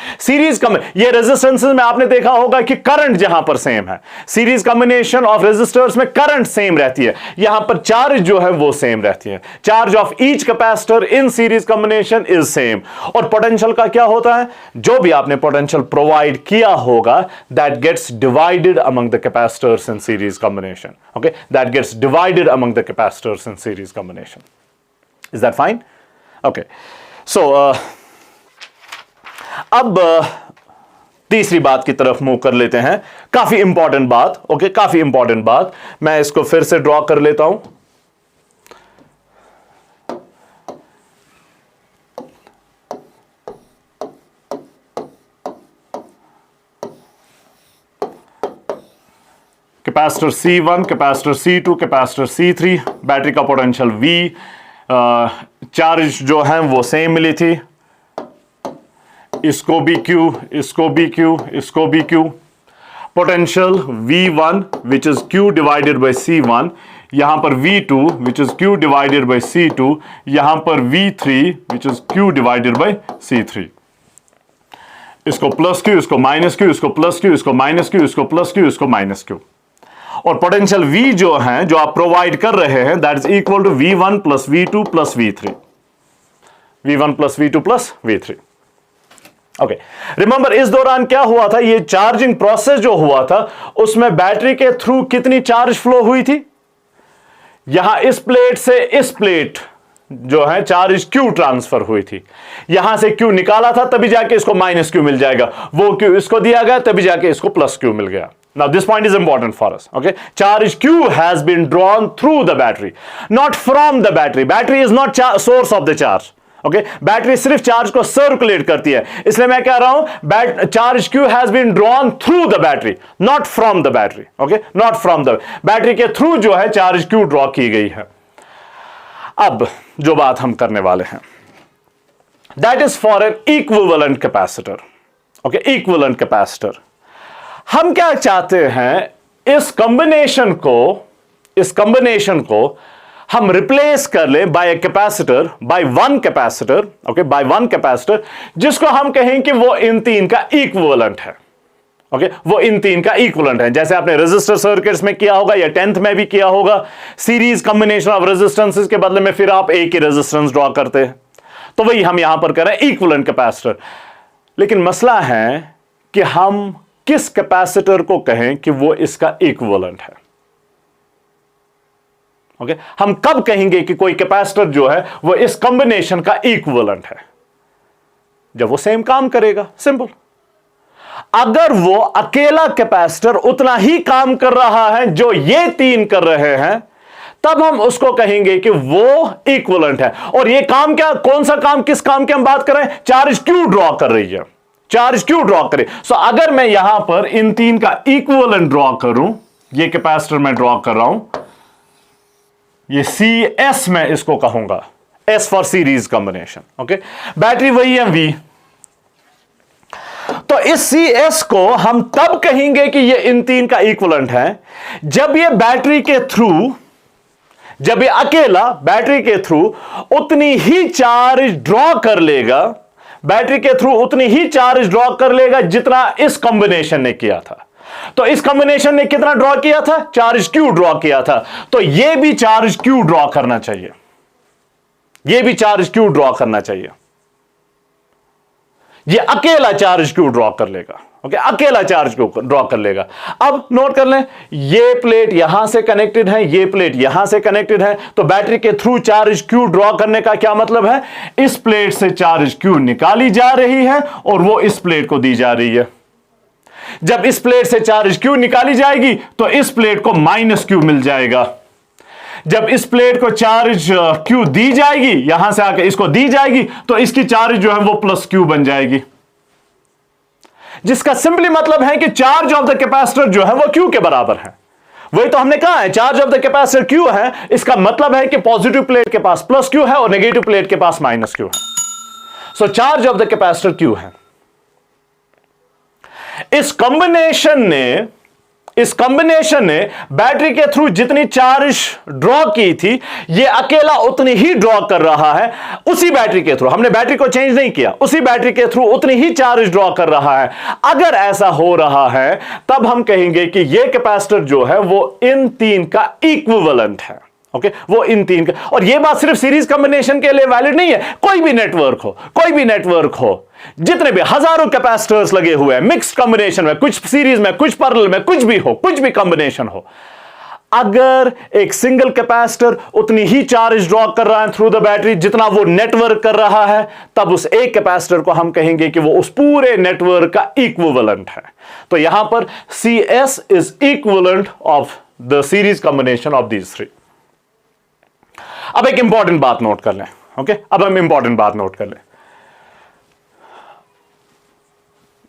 ये रेजिस्टेंसेस में आपने देखा होगा कि करंट जहां पर सेम है, सीरीज कॉम्बिनेशन ऑफ रेजिस्टर्स में करंट सेम रहती है, यहां पर चार्ज जो है वो सेम रहती है। Charge of each capacitor in series combination is same. और पोटेंशियल का क्या होता है? जो भी आपने पोटेंशियल प्रोवाइड किया होगा that gets divided among the capacitors in series combination. Okay, that gets divided among the capacitors in series combination. Is that fine? Okay, so अब तीसरी बात की तरफ मूव कर लेते हैं। काफी इंपॉर्टेंट बात, ओके, काफी इंपॉर्टेंट बात। मैं इसको फिर से ड्रॉ कर लेता हूं। Capacitor C1, capacitor C2, capacitor C3, battery का पोटेंशियल V, चार्ज जो है वो सेम मिली थी, इसको भी Q, इसको भी Q, इसको भी Q। Potential V1 which is Q divided by C1, यहां पर V2 which is Q divided by C2, यहां पर V3 which is Q divided by C3। इसको प्लस Q, इसको माइनस Q, इसको प्लस Q, इसको माइनस Q, इसको plus Q, इसको माइनस Q। और पोटेंशियल V जो है, जो आप प्रोवाइड कर रहे हैं, that is equal to V1 plus V2 plus V3, V1 plus V2 plus V3। Okay, remember इस दौरान क्या हुआ था? ये चार्जिंग प्रोसेस जो हुआ था उसमें बैटरी के थ्रू कितनी चार्ज फ्लो हुई थी? यहां इस प्लेट से इस प्लेट जो है चार्ज Q ट्रांसफर हुई थी, यहां से Q निकाला था तभी जाके इसको माइनस Q मिल जाएगा, वो Q इसको दिया गया तभी जाके इसको प्लस Q मिल गया। Now this point is important for us. Okay, charge Q has been drawn through the battery, not from the battery. Battery is not source of the charge. Okay, battery सिर्फ charge को circulate करती है, इसलिए मैं कह रहा हूं charge Q has been drawn through the battery, not from the battery. Okay, not from the battery के थ्रू जो है चार्ज Q ड्रॉ की गई है। अब जो बात हम करने वाले हैं, that is for an equivalent capacitor. Okay, equivalent capacitor. हम क्या चाहते हैं? इस कॉम्बिनेशन को हम रिप्लेस कर लें by capacitor, by one capacitor. Okay, by one capacitor, जिसको हम कहें कि वो इन तीन का इक्विवेलेंट है। ओके, वो इन तीन का इक्विवेलेंट है, जैसे आपने रेजिस्टर सर्किट्स में किया होगा या 10th में भी किया होगा। सीरीज कॉम्बिनेशन ऑफ रेजिस्टेंसेस के बदले में फिर आप एक ही रेजिस्टेंस ड्रॉ करते हैं, तो वही हम यहां पर कर रहे हैं, इक्विवेलेंट कैपेसिटर। लेकिन मसला है कि हम किस कैपेसिटर को कहें कि वो इसका इक्विवेलेंट है। ओके, हम कब कहेंगे कि कोई कैपेसिटर जो है वो इस कॉम्बिनेशन का इक्विवेलेंट है? जब वो सेम काम करेगा। सिंपल। अगर वो अकेला कैपेसिटर उतना ही काम कर रहा है जो ये तीन कर रहे हैं, तब हम उसको कहेंगे कि वो इक्विवेलेंट है। और ये काम क्या, कौन सा काम, किस काम की हम बात कर रहे हैं, चार्ज क्यू ड्रॉ कर रही है, चार्ज क्यू ड्रॉ करे। सो अगर मैं यहां पर इन तीन का इक्विवेलेंट ड्रॉ करूं, ये कैपेसिटर मैं ड्रॉ कर रहा हूं, ये सी एस मैं इसको कहूंगा, S for series combination. Okay, battery वही है वी। तो इस सी एस को हम तब कहेंगे कि ये इन तीन का इक्विवेलेंट है जब ये बैटरी के थ्रू, जब ये अकेला बैटरी के थ्रू उतनी ही चार्ज ड्रॉ कर लेगा, बैटरी के थ्रू उतनी ही चार्ज ड्रॉ कर लेगा जितना इस कॉम्बिनेशन ने किया था। तो इस कॉम्बिनेशन ने कितना ड्रॉ किया था, चार्ज क्यू ड्रॉ किया था। तो यह भी चार्ज क्यू ड्रॉ करना चाहिए, यह भी चार्ज क्यू ड्रॉ करना चाहिए। ये अकेला चार्ज क्यू ड्रॉ कर लेगा। ओके, अकेला चार्ज क्यू ड्रॉ कर लेगा। अब नोट कर लें, ये प्लेट यहां से कनेक्टेड है, ये प्लेट यहां से कनेक्टेड है। तो बैटरी के थ्रू चार्ज क्यू ड्रॉ करने का क्या मतलब है, इस प्लेट से चार्ज क्यू निकाली जा रही है और वो इस प्लेट को दी जा रही है। जब इस प्लेट से चार्ज क्यू निकाली जाएगी तो इस प्लेट को माइनस क्यू मिल जाएगा। जब इस प्लेट को चार्ज क्यू दी जाएगी, यहां से आकर इसको दी जाएगी, तो इसकी चार्ज जो है वो प्लस क्यू बन जाएगी, जिसका सिंपली मतलब है कि चार्ज ऑफ द कैपेसिटर जो है वो क्यू के बराबर है। वही तो हमने कहा है, charge of the capacitor Q है, इसका मतलब है कि पॉजिटिव प्लेट के पास प्लस क्यू है और नेगेटिव प्लेट के पास माइनस क्यू है। So charge of the capacitor Q है। इस कॉम्बिनेशन ने बैटरी के थ्रू जितनी चार्ज ड्रॉ की थी, यह अकेला उतनी ही ड्रॉ कर रहा है। उसी बैटरी के थ्रू, हमने बैटरी को चेंज नहीं किया, उसी बैटरी के थ्रू उतनी ही चार्ज ड्रॉ कर रहा है। अगर ऐसा हो रहा है तब हम कहेंगे कि यह कैपेसिटर जो है वो इन तीन का इक्विवेलेंट है। ओके, वो इन तीन का। और यह बात सिर्फ सीरीज कॉम्बिनेशन के लिए वैलिड नहीं है, कोई भी नेटवर्क हो, जितने भी हजारों कैपेसिटर्स लगे हुए हैं मिक्स्ड कॉम्बिनेशन में, कुछ सीरीज में, कुछ पैरेलल में, कुछ भी हो, कुछ भी कॉम्बिनेशन हो, अगर एक सिंगल कैपेसिटर उतनी ही चार्ज ड्रॉ कर रहा है थ्रू द बैटरी जितना वो नेटवर्क कर रहा है, तब उस एक कैपेसिटर को हम कहेंगे कि वो उस पूरे नेटवर्क का इक्विवेलेंट है। तो यहां पर C S is equivalent of the series combination of these three. अब एक इंपॉर्टेंट बात नोट कर लें। ओके, अब हम इंपॉर्टेंट बात नोट कर लें।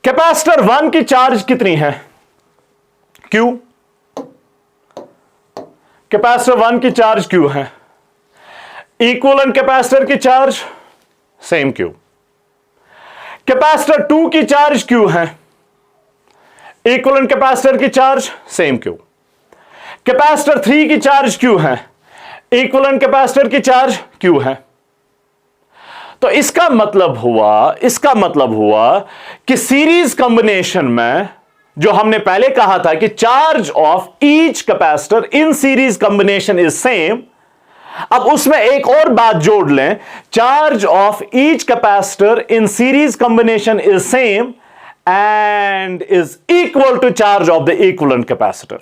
कैपेसिटर 1 की चार्ज कितनी है, क्यू। कैपेसिटर 1 की चार्ज क्यू है। इक्विवेलेंट कैपेसिटर की चार्ज सेम क्यू। कैपेसिटर 2 की चार्ज क्यू है। इक्विवेलेंट कैपेसिटर की चार्ज सेम क्यू। कैपेसिटर 3 की चार्ज क्यू है। इक्विवेलेंट कैपेसिटर की चार्ज क्यू है। तो इसका मतलब हुआ कि सीरीज कॉम्बिनेशन में जो हमने पहले कहा था कि charge of each capacitor in series combination is same, अब उसमें एक और बात जोड़ लें, charge of each capacitor in series combination is same and is equal to charge of the equivalent capacitor.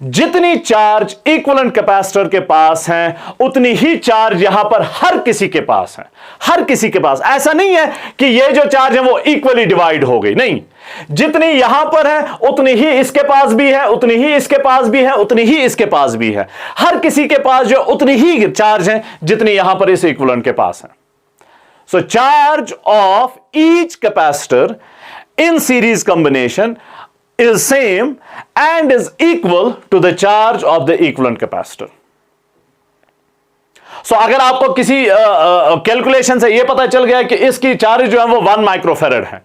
जितनी चार्ज इक्विवेलेंट कैपेसिटर के पास है उतनी ही चार्ज यहां पर हर किसी के पास है, हर किसी के पास। ऐसा नहीं है कि ये जो चार्ज है वो इक्वली डिवाइड हो गई, नहीं, जितनी यहां पर है उतनी ही इसके पास भी है, उतनी ही इसके पास भी है, उतनी ही इसके पास भी है। हर किसी के पास जो उतनी ही चार्ज है जितनी यहां पर इस इक्विवेलेंट के पास है। So charge of each capacitor in series combination is same and is equal to the charge of the equivalent capacitor. So अगर आपको किसी कैलकुलेशन से यह पता चल गया कि इसकी चार्ज जो है वो 1 माइक्रोफेरेड है,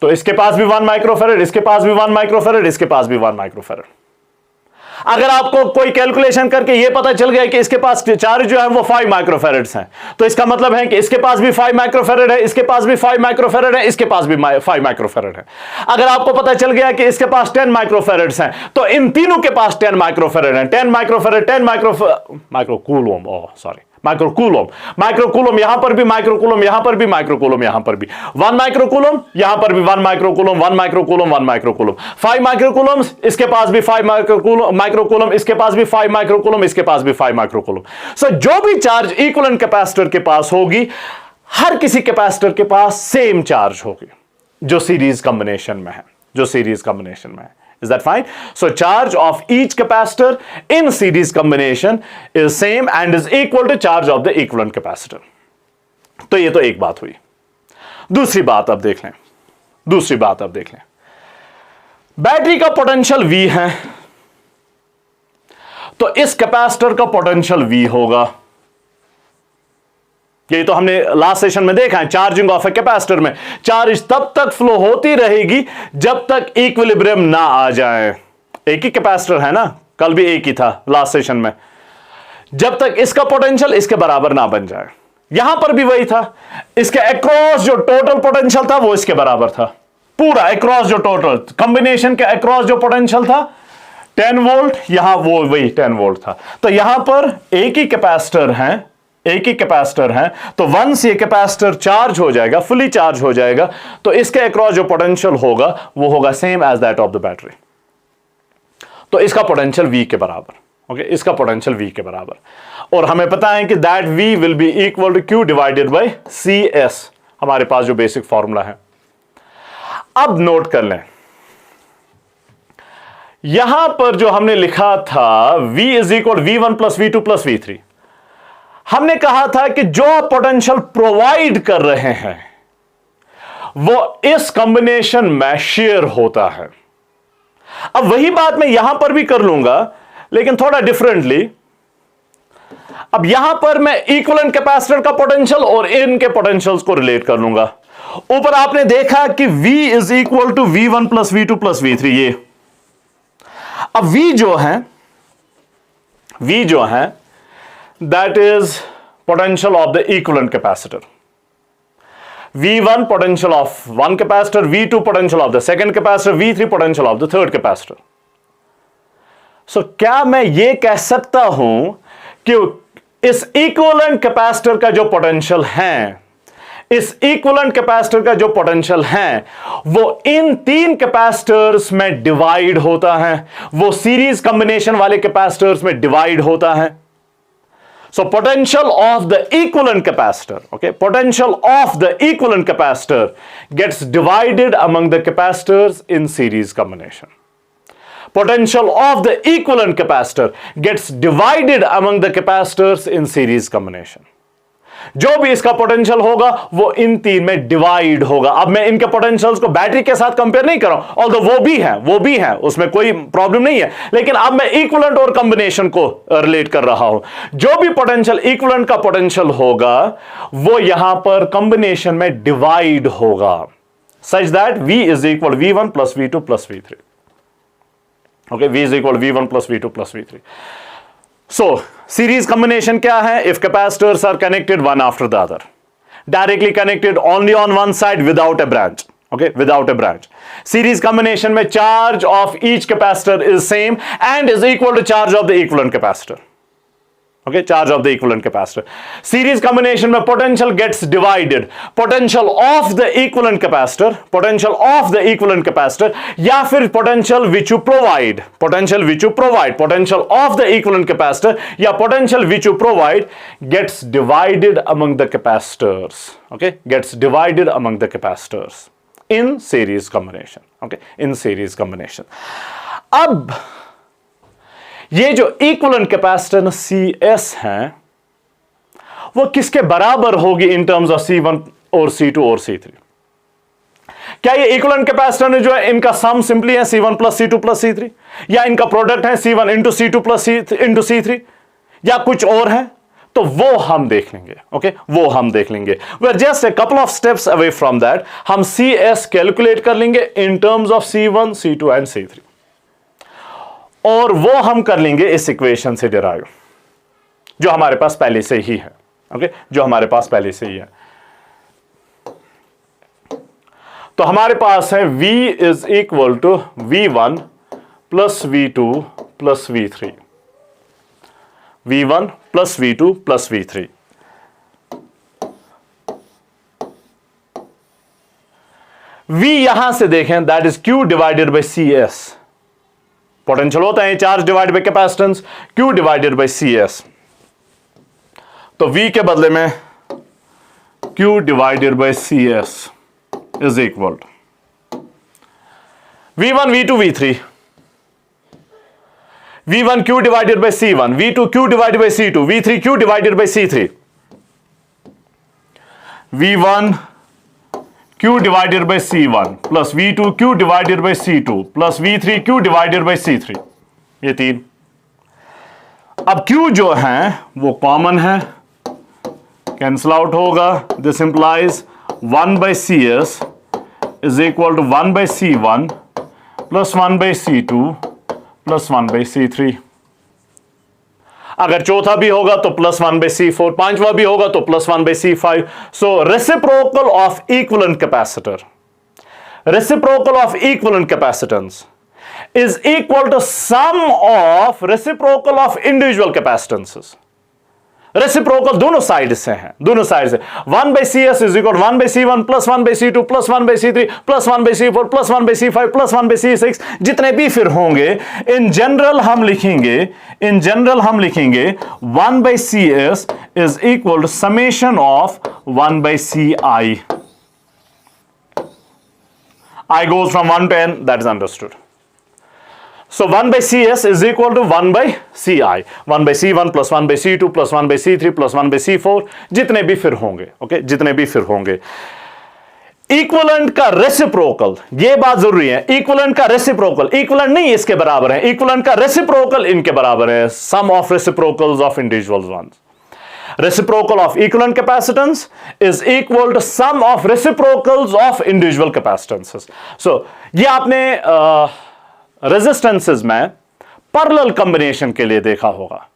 तो इसके पास भी 1 माइक्रोफेरेड, इसके पास भी 1 माइक्रोफेरेड, इसके पास भी 1 माइक्रोफेरेड। अगर आपको कोई कैलकुलेशन करके यह पता चल गया कि इसके पास चार्ज जो है वो 5 माइक्रोफेरेड्स हैं, तो इसका मतलब है कि इसके पास भी 5 माइक्रोफेरेड है, इसके पास भी 5 माइक्रोफेरेड है, इसके पास भी 5 माइक्रोफेरेड है। अगर आपको पता चल गया कि इसके पास 10 माइक्रोफेरेड्स हैं, तो इन तीनों के पास 10 माइक्रोफेरेड हैं। 10 माइक्रोफेरेड, 10 माइक्रोकूलम, माइक्रोकूलम यहां पर भी, माइक्रोकूलम यहां पर भी, माइक्रोकूलम यहां पर भी, 1 माइक्रोकूलम यहां पर भी 1 माइक्रोकूलम, 1 माइक्रोकूलम, 1 माइक्रोकूलम, 5 माइक्रोकूलम, इसके पास भी 5 माइक्रोकूलम, इसके पास भी 5 माइक्रोकूलम, इसके पास भी 5 माइक्रोकूलम। सो जो भी चार्ज इक्विवेलेंट कैपेसिटर के पास होगी, हर किसी कैपेसिटर के पास सेम चार्ज होगी जो सीरीज कॉम्बिनेशन में है, जो सीरीज कॉम्बिनेशन में है। Is that fine? So charge of each capacitor in series combination is same and is equal to charge of the equivalent capacitor. तो ये तो एक बात हुई. दूसरी बात अब देख लें. बैटरी का पोटेंशियल V है, तो इस कैपेसिटर का पोटेंशियल V होगा. ये तो हमने लास्ट सेशन में देखा है. चार्जिंग ऑफ ए कैपेसिटर में चार्ज तब तक फ्लो होती रहेगी जब तक इक्विलिब्रियम ना आ जाए. एक ही कैपेसिटर है ना, कल भी एक ही था लास्ट सेशन में. जब तक इसका पोटेंशियल इसके बराबर ना बन जाए. यहां पर भी वही था. इसके अक्रॉस जो टोटल पोटेंशियल था वो इसके बराबर था. पूरा अक्रॉस जो टोटल कॉम्बिनेशन के अक्रॉस जो पोटेंशियल था 10 वोल्ट, यहां वो वही 10 वोल्ट था. तो यहां पर एक ही कैपेसिटर है, तो वंस ये कैपेसिटर चार्ज हो जाएगा, फुली चार्ज हो जाएगा, तो इसके अक्रॉस जो पोटेंशियल होगा वो होगा same as that of the battery. तो इसका पोटेंशियल V के बराबर. ओके, इसका पोटेंशियल V के बराबर. और हमें पता है कि दैट V will be equal to Q divided by CS, हमारे पास जो बेसिक फॉर्मूला है. अब नोट कर लें, यहां पर जो हमने लिखा था V is equal V1 plus V2 plus V3, हमने कहा था कि जो पोटेंशियल प्रोवाइड कर रहे हैं वो इस कॉम्बिनेशन में शेयर होता है. अब वही बात मैं यहां पर भी कर लूंगा, लेकिन थोड़ा डिफरेंटली. अब यहां पर मैं इक्विवेलेंट कैपेसिटर का पोटेंशियल और इनके पोटेंशियल्स को रिलेट कर लूंगा. ऊपर आपने देखा कि V is equal to V1 plus V2 plus V3. ये अब V जो है that is potential of the equivalent capacitor. V1 potential of one capacitor, V2 potential of the second capacitor, V3 potential of the third capacitor. So क्या मैं ये कह सकता हूं कि इस equivalent capacitor का जो potential है, इस इक्विवेलेंट कैपेसिटर का जो पोटेंशियल है वो इन तीन कैपेसिटर्स में डिवाइड होता है, वो सीरीज कॉम्बिनेशन वाले कैपेसिटर्स में डिवाइड होता है. So potential of the equivalent capacitor, okay, potential of the equivalent capacitor gets divided among the capacitors in series combination. Potential of the equivalent capacitor gets divided among the capacitors in series combination. जो भी इसका potential होगा वो इन तीन में divide होगा. अब मैं इनके पोटेंशियल्स को बैटरी के साथ कंपेयर नहीं कर रहा हूं, ऑल्दो वो भी है, उसमें कोई प्रॉब्लम नहीं है, लेकिन अब मैं इक्विवेलेंट और कॉम्बिनेशन को रिलेट कर रहा हूं. जो भी पोटेंशियल इक्विवेलेंट का पोटेंशियल होगा वो यहां पर कॉम्बिनेशन में डिवाइड होगा, such that V is equal V1 plus V2 plus V3. Okay, V is equal V1 plus V2 plus V3. So, series combination क्या है? If capacitors are connected one after the other, directly connected only on one side without a branch. Okay, without a branch. Series combination में charge of each capacitor is same and is equal to charge of the equivalent capacitor. Okay, charge of the equivalent capacitor. Series combination में potential gets divided. Potential of the equivalent capacitor, या फिर potential which you provide, potential of the equivalent capacitor या potential which you provide gets divided among the capacitors. Okay, gets divided among the capacitors in series combination. Okay, in series combination. अब ये जो equivalent capacitor CS है वो किसके बराबर होगी in terms of C1 और C2 और C3? क्या ये इक्विवेलेंट कैपेसिटर ने जो है इनका सम सिंपली है C1 plus C2 plus C3, या इनका प्रोडक्ट है C1 into C2 plus into C3, या कुछ और है? तो वो हम देख लेंगे. ओके, वो हम देख लेंगे. We are just a couple of steps away from that. हम CS कैलकुलेट कर लेंगे in terms of C1 C2 and C3, और वो हम कर लेंगे इस इक्वेशन से डिराइव जो हमारे पास पहले से ही है. ओके, जो हमारे पास पहले से ही है. तो हमारे पास है V is equal to V1 plus V2 plus V3, V1 plus V2 plus V3. V यहां से देखें, that is Q divided by CS. Potential होता है charge divide by capacitance, Q divided by CS. तो V के बदले में Q divided by CS is equal V1 V2 V3. V1Q divided by C1, V2Q divided by C2, V3Q divided by C3, V1Q divided by C1 plus V2Q divided by C2 plus V3Q divided by C3, ये तीन। अब Q जो है वो common है, cancel out होगा। This implies 1 by CS is equal to 1 by C1 plus 1 by C2 plus 1 by C3। अगर चौथा भी होगा तो प्लस 1 by C4, पांचवा भी होगा तो plus 1 by C5। So reciprocal of equivalent capacitor, reciprocal of equivalent capacitance is equal to sum of reciprocal of individual capacitances। Reciprocal दोनों साइड से हैं, दोनों साइड से। 1 by CS is equal to 1 by C1 plus 1 by C2 plus 1 by C3 plus 1 by C4 plus 1 by C5 plus 1 by C6, जितने भी फिर होंगे in general हम लिखेंगे 1 by CS is equal to summation of 1 by CI। I goes from 1 to n, that is understood। So 1 by CS is equal to 1 by CI, 1 by C1 plus 1 by C2 plus 1 by C3 plus 1 by C4, जितने भी फिर होंगे, okay, जितने भी फिर होंगे। Equivalent का reciprocal, ये बात जरूरी है, इक्विवेलेंट का रेसिप्रोकल, इक्विवेलेंट नहीं इसके बराबर है, इक्विवेलेंट का रेसिप्रोकल इनके बराबर है, sum of reciprocals of individual ones. Reciprocal of equivalent capacitance is equal to sum of reciprocals of individual capacitances। So ये आपने रेजिस्टेंसेस में पैरेलल कॉम्बिनेशन के लिए देखा होगा।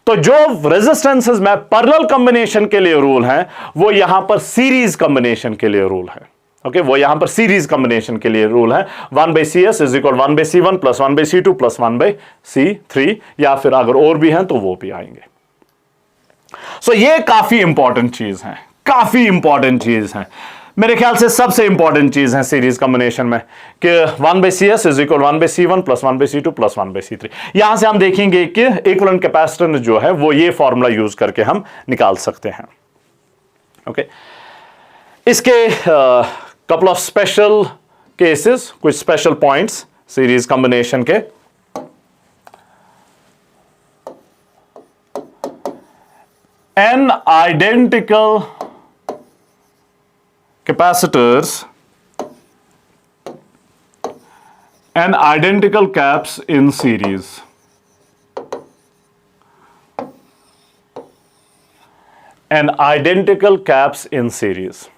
तो जो रेजिस्टेंसेस में पैरेलल कॉम्बिनेशन के लिए रूल है वो यहां पर सीरीज कॉम्बिनेशन के लिए रूल है, ओके, वो यहां पर सीरीज कॉम्बिनेशन के लिए रूल है। 1 by CS is equal 1 by C1 plus 1 by C2 plus 1 by C3, या फिर अगर और भी हैं तो वो भी आएंगे। सो ये काफी इंपॉर्टेंट चीज है, काफी इंपॉर्टेंट चीज है, मेरे ख्याल से सबसे इंपॉर्टेंट चीज है सीरीज कॉम्बिनेशन में कि 1 by CS is equal 1 by C1 plus 1 by C2 plus 1 by C3। यहां से हम देखेंगे कि इक्विवेलेंट कैपेसिटेंस जो है वो ये फॉर्मूला यूज करके हम निकाल सकते हैं, ओके। इसके कपल ऑफ स्पेशल केसेस, कुछ स्पेशल पॉइंट्स सीरीज कॉम्बिनेशन के। N identical capacitors and identical caps in series, and identical caps in series,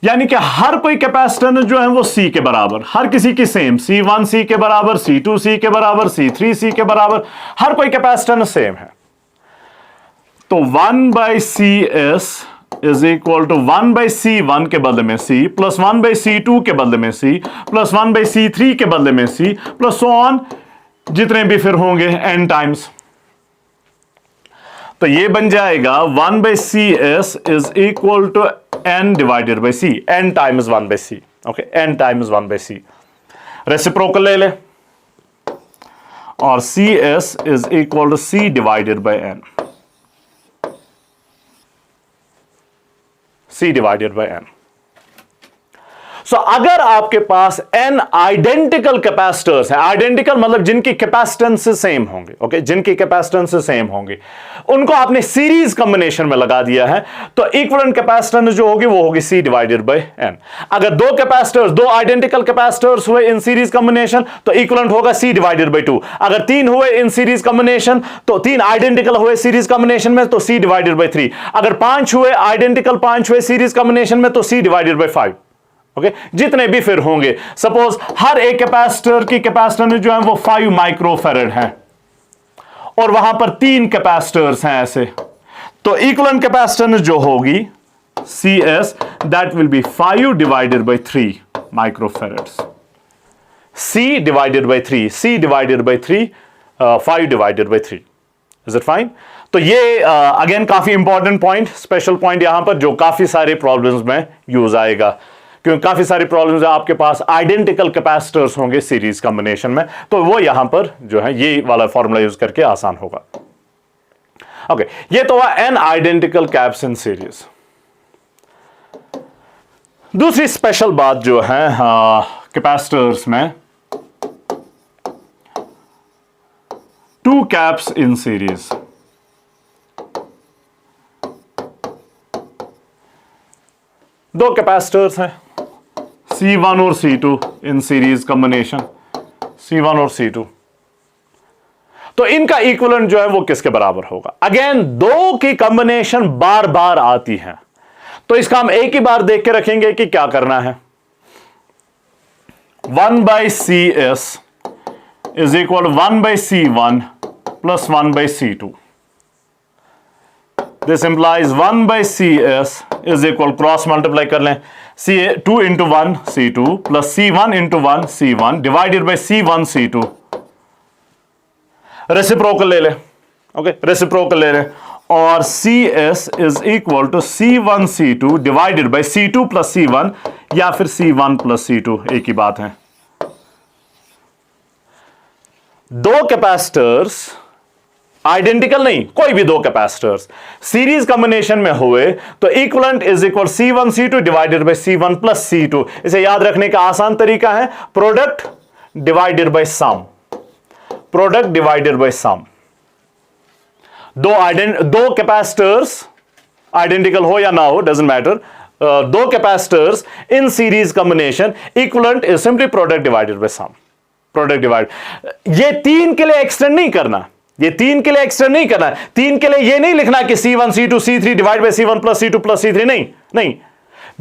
यानी कि हर कोई कैपेसिटेंस जो है वो C के बराबर, हर किसी की सेम, C1 C के बराबर, C2 C के बराबर, C3 C के बराबर, हर कोई कैपेसिटेंस सेम है। तो 1 by CS is equal to 1 by C1 के बदले में C प्लस 1 by C2 के बदले में C प्लस 1 by C3 के बदले में C प्लस सो ऑन, जितने भी फिर होंगे n टाइम्स। तो ये बन जाएगा 1 by CS is equal to n divided by C, n times 1 by C, okay, n times 1 by C। Reciprocal ले ले और CS is equal to C divided by n, C divided by n। So अगर आपके पास n identical capacitors हैं, identical मतलब जिनकी capacitance same होंगे, ओके, जिनकी कैपेसिटेंस सेम होंगे, उनको आपने सीरीज कॉम्बिनेशन में लगा दिया है, तो इक्विवेलेंट कैपेसिटेंस जो होगी वो होगी C डिवाइडेड बाय n। अगर दो कैपेसिटर्स, दो आइडेंटिकल कैपेसिटर्स हुए इन सीरीज कॉम्बिनेशन तो इक्विवेलेंट होगा C डिवाइडेड बाय 2। अगर तीन हुए इन सीरीज कॉम्बिनेशन, तो तीन आइडेंटिकल हुए सीरीज कॉम्बिनेशन में तो C डिवाइडेड बाय 3। अगर पांच हुए आइडेंटिकल, पांच हुए सीरीज कॉम्बिनेशन में तो C डिवाइडेड बाय 5, ओके, जितने भी फिर होंगे। सपोज हर एक कैपेसिटर की कैपेसिटेंस जो है वो 5 माइक्रोफैरड है और वहां पर तीन कैपेसिटर्स हैं ऐसे, तो इक्विवेलेंट कैपेसिटेंस जो होगी CS that will be 5 divided bye 3 माइक्रोफैरड्स, C divided bye 3, C divided bye 3, 5 divided bye 3। Is it fine? तो ये अगेन काफी इंपॉर्टेंट पॉइंट, स्पेशल पॉइंट यहां पर जो काफी सारे प्रॉब्लम्स में यूज आएगा, क्योंकि काफी सारी प्रॉब्लम्स आपके पास आइडेंटिकल कैपेसिटर्स होंगे सीरीज कॉम्बिनेशन में, तो वो यहां पर जो है ये वाला फॉर्मूला यूज करके आसान होगा। ओके, ये तो हुआ n identical caps in series. दूसरी स्पेशल बात जो है कैपेसिटर्स में 2 कैप्स इन सीरीज, दो कैपेसिटर्स हैं C1 और C2 इन सीरीज कॉम्बिनेशन, C1 और C2। तो इनका इक्विवेलेंट जो है वो किसके बराबर होगा? अगेन दो की कॉम्बिनेशन बार बार आती है, तो इसका हम एक ही बार देख के रखेंगे कि क्या करना है। 1/CS is equal 1/C1 plus 1/C2। This implies 1/CS is equal, cross multiply कर लें, C2 into 1 C2 plus C1 into 1 C1 divided by C1 C2। Reciprocal ले लें, ओके, रेसिप्रोकल ले लें, और CS is equal to C1 C2 divided by C2 plus C1 या फिर C1 plus C2, एक ही बात है। दो कैपेसिटर्स आइडेंटिकल नहीं, कोई भी दो कैपेसिटर्स सीरीज कॉम्बिनेशन में हुए तो equivalent is equal C1 C2 divided by C1 plus C2। इसे याद रखने का आसान तरीका है product divided by sum, product divided by sum. दो कैपेसिटर्स आइडेंटिकल हो या ना हो, डजंट मैटर, दो capacitors in series combination, equivalent is simply product divided by sum, product divide. ये तीन के लिए एक्सटेंड नहीं करना, ये तीन के लिए एक्सटेंड नहीं करना, तीन के लिए ये नहीं लिखना कि C1 C2 C3 divide by C1 plus C2 plus C3, नहीं नहीं,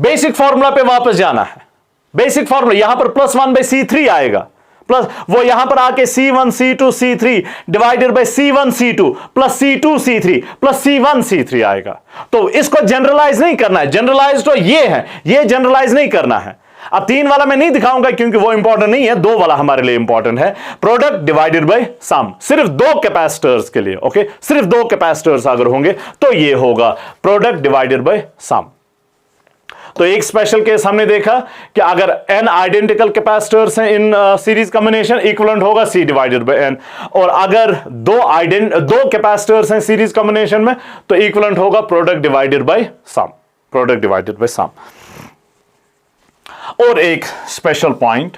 बेसिक फॉर्मूला पे वापस जाना है। बेसिक फॉर्मूला यहां पर प्लस 1/C3 आएगा, प्लस वो यहां पर आके C1 C2 C3 divided by C1 C2 plus C2 C3 plus C1 C3 आएगा। तो इसको जनरलाइज नहीं करना है, जनरलाइज तो ये है, ये जनरलाइज नहीं करना है। अब तीन वाला मैं नहीं दिखाऊंगा क्योंकि वो इंपॉर्टेंट नहीं है, दो वाला हमारे लिए इंपॉर्टेंट है, प्रोडक्ट डिवाइडेड बाय सम। सिर्फ दो कैपेसिटर्स के लिए, ओके, सिर्फ दो कैपेसिटर्स अगर होंगे तो ये होगा प्रोडक्ट डिवाइडेड बाय सम। तो एक स्पेशल केस हमने देखा कि अगर n आइडेंटिकल कैपेसिटर्स हैं इन सीरीज कॉम्बिनेशन, इक्विवेलेंट होगा C डिवाइडेड बाय n, और अगर दो कैपेसिटर्स हैं सीरीज कॉम्बिनेशन में तो इक्विवेलेंट होगा product divided by sum, product divided by sum. और एक स्पेशल पॉइंट,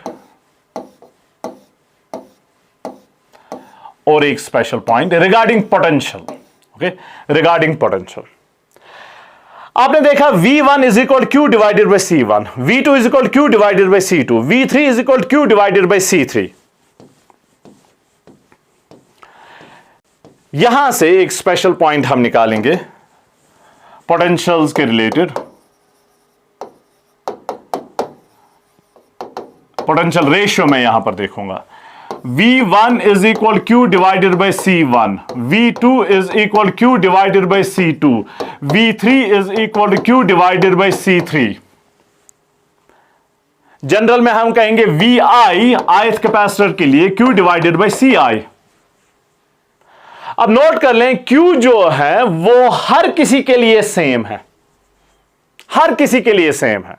और एक special point regarding potential, okay, regarding potential. आपने देखा V1 is equal Q divided by C1, V2 is equal Q divided by C2, V3 is equal Q divided by C3। यहां से एक special point हम निकालेंगे potentials के related. Potential ratio में यहां पर देखूंगा, V1 is equal Q divided by C1, V2 is equal Q divided by C2, V3 is equal Q divided by C3। General में हम कहेंगे VI ith कैपेसिटर के लिए Q डिवाइडेड बाई CI। अब नोट कर लें, Q जो है वो हर किसी के लिए सेम है, हर किसी के लिए सेम है,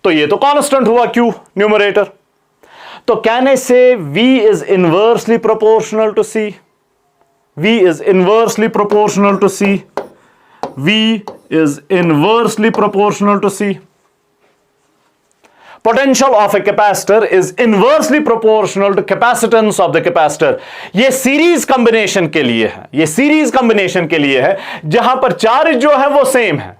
तो ये तो कांस्टेंट हुआ Q न्यूमरेटर। तो कहने से V is inversely proportional to C, V is inversely proportional to C, V is inversely proportional to C। Potential of a capacitor is inversely proportional to capacitance of the capacitor। ये series combination के लिए है, ये series combination के लिए है जहां पर चार्ज जो है वो सेम है।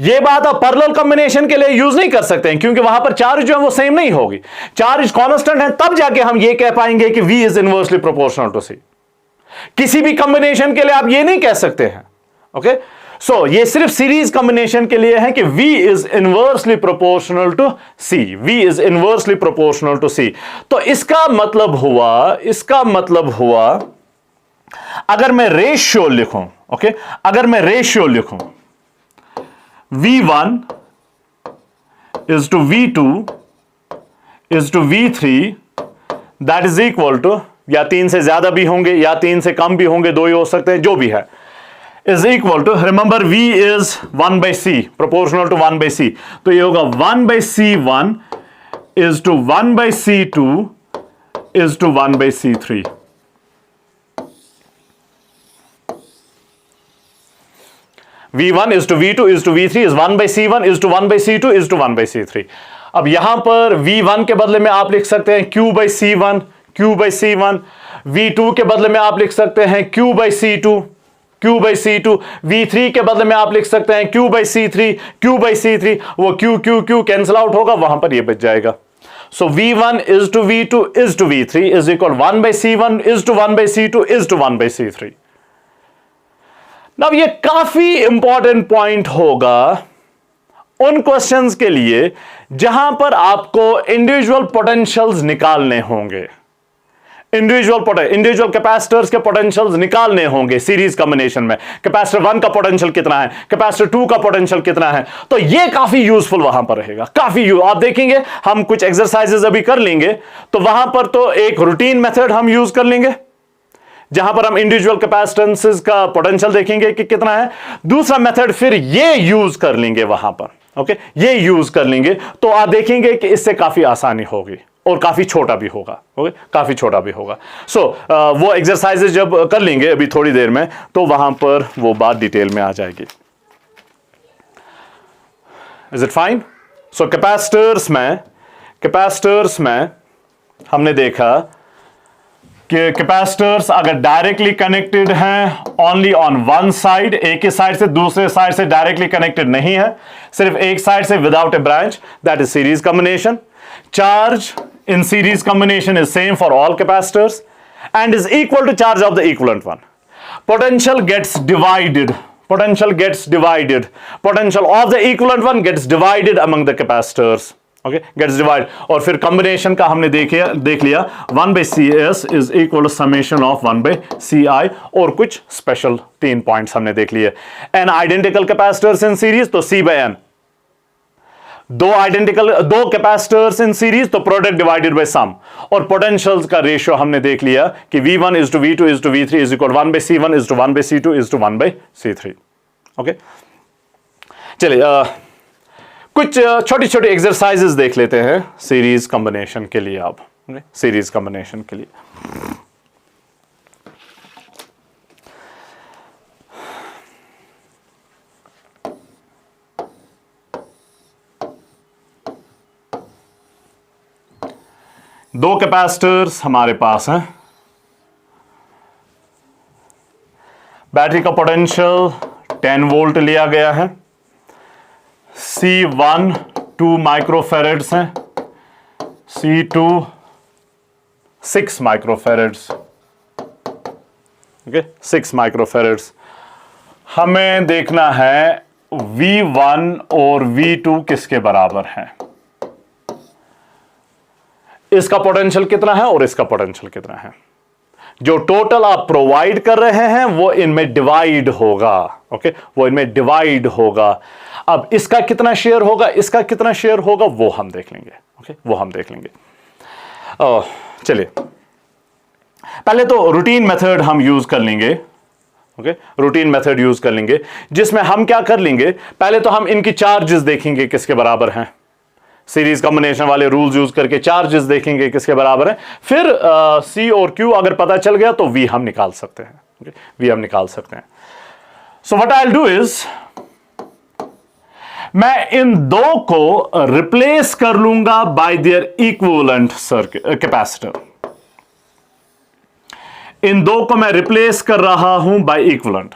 ये बात आप पैरेलल कॉम्बिनेशन के लिए यूज नहीं कर सकते हैं क्योंकि वहां पर चार्ज जो है वो सेम नहीं होगी, चार्ज कांस्टेंट है, तब जाके हम ये कह पाएंगे कि V is inversely proportional to C। किसी भी कॉम्बिनेशन के लिए आप ये नहीं कह सकते हैं, ओके। सो ये सिर्फ सीरीज कॉम्बिनेशन के लिए है कि V is inversely proportional to C, V is inversely proportional to C। तो इसका मतलब हुआ अगर मैं रेशियो लिखूं, ओके, अगर मैं रेशियो लिखूं V1 is to V2 is to V3 that is equal to, या तीन से ज्यादा भी होंगे या तीन से कम भी होंगे, दो ही हो सकते हैं, जो भी है, is equal to, remember V is 1/C, proportional to 1/C, तो ये होगा 1/C1 is to 1/C2 is to 1/C3। V1 is to V2 is to V3 is 1/C1 is to 1/C2 is to 1/C3। अब यहां पर V1 के बदले में आप लिख सकते हैं Q by C1, Q by C1। V2 के बदले में आप लिख सकते हैं Q by C2, Q by C2। V3 के बदले में आप लिख सकते हैं Q by C3, Q by C3। वो Q कैंसिल आउट होगा, वहां पर ये बच जाएगा। So V1 is to V2 is to V3 is equal 1 by C1 is to 1 by C2 is to 1 by C3। Now ये काफी इंपॉर्टेंट पॉइंट होगा उन क्वेश्चंस के लिए जहां पर आपको इंडिविजुअल पोटेंशियल्स निकालने होंगे, इंडिविजुअल कैपेसिटर्स के पोटेंशियल्स निकालने होंगे सीरीज कॉम्बिनेशन में। कैपेसिटर 1 का पोटेंशियल कितना है, कैपेसिटर 2 का पोटेंशियल कितना है, तो ये काफी यूजफुल वहां पर रहेगा, आप देखेंगे हम कुछ एक्सरसाइजेस अभी कर लेंगे, तो वहां पर तो एक रूटीन मेथड हम यूज कर लेंगे जहां पर हम इंडिविजुअल कैपेसिटेंसेस का पोटेंशियल देखेंगे कि कितना है। दूसरा मेथड फिर ये यूज कर लेंगे वहां पर, ओके, ये यूज कर लेंगे, तो आप देखेंगे कि इससे काफी आसानी होगी और काफी छोटा भी होगा, ओके, काफी छोटा भी होगा। सो वो एक्सरसाइजेस जब कर लेंगे अभी थोड़ी देर में, तो वहां पर वो बात डिटेल में आ जाएगी। Is it fine? So capacitors में हमने देखा कि कैपेसिटर्स अगर डायरेक्टली कनेक्टेड हैं ओनली ऑन वन साइड, एक ही साइड से दूसरे साइड से डायरेक्टली कनेक्टेड नहीं है, सिर्फ एक साइड से without a branch, that is series combination. Charge in series combination is same for all capacitors and is equal to charge of the equivalent one. Potential gets divided. Potential of the equivalent one gets divided among the capacitors. Okay, gets divided. और फिर combination का हमने देख लिया 1 by CS is equal to summation of 1 by CI, और कुछ special 3 points हमने देख लिए। N identical capacitors in series तो C by N, दो कैपेसिटर्स इन सीरीज तो प्रोडक्ट डिवाइडेड बाय सम, और पोटेंशियल्स का रेशियो हमने देख लिया कि V1 is to V2 is to V3 is equal 1 by C1 is to 1 by C2 is to 1 by C3। Okay, चलिए कुछ छोटी छोटी एक्सरसाइजेस देख लेते हैं सीरीज कॉम्बिनेशन के लिए। आप सीरीज कॉम्बिनेशन के लिए दो कैपेसिटर्स हमारे पास हैं, बैटरी का पोटेंशियल 10 वोल्ट लिया गया है, C1 2 माइक्रोफेरेड्स हैं, C2 6 माइक्रोफेरेड्स, ओके, 6 माइक्रोफेरेड्स। हमें देखना है V1 और V2 किसके बराबर हैं, इसका पोटेंशियल कितना है और इसका पोटेंशियल कितना है। जो टोटल आप प्रोवाइड कर रहे हैं वो इनमें डिवाइड होगा, ओके, वो इनमें डिवाइड होगा। अब इसका कितना शेयर होगा, इसका कितना शेयर होगा, वो हम देख लेंगे, ओके, वो हम देख लेंगे। चलिए पहले तो रूटीन मेथड हम यूज कर लेंगे, ओके, रूटीन मेथड यूज कर लेंगे, जिसमें हम क्या कर लेंगे, पहले तो हम इनकी चार्जेस देखेंगे किसके बराबर हैं, सीरीज कॉम्बिनेशन वाले रूल्स यूज करके चार्जेस देखेंगे किसके बराबर है, फिर C और Q अगर पता चल गया तो V हम निकाल सकते हैं, okay? V हम निकाल सकते हैं। So what I will do is, मैं इन दो को रिप्लेस कर लूंगा by their equivalent circuit capacitor. इन दो को मैं रिप्लेस कर रहा हूं बाय इक्विवेलेंट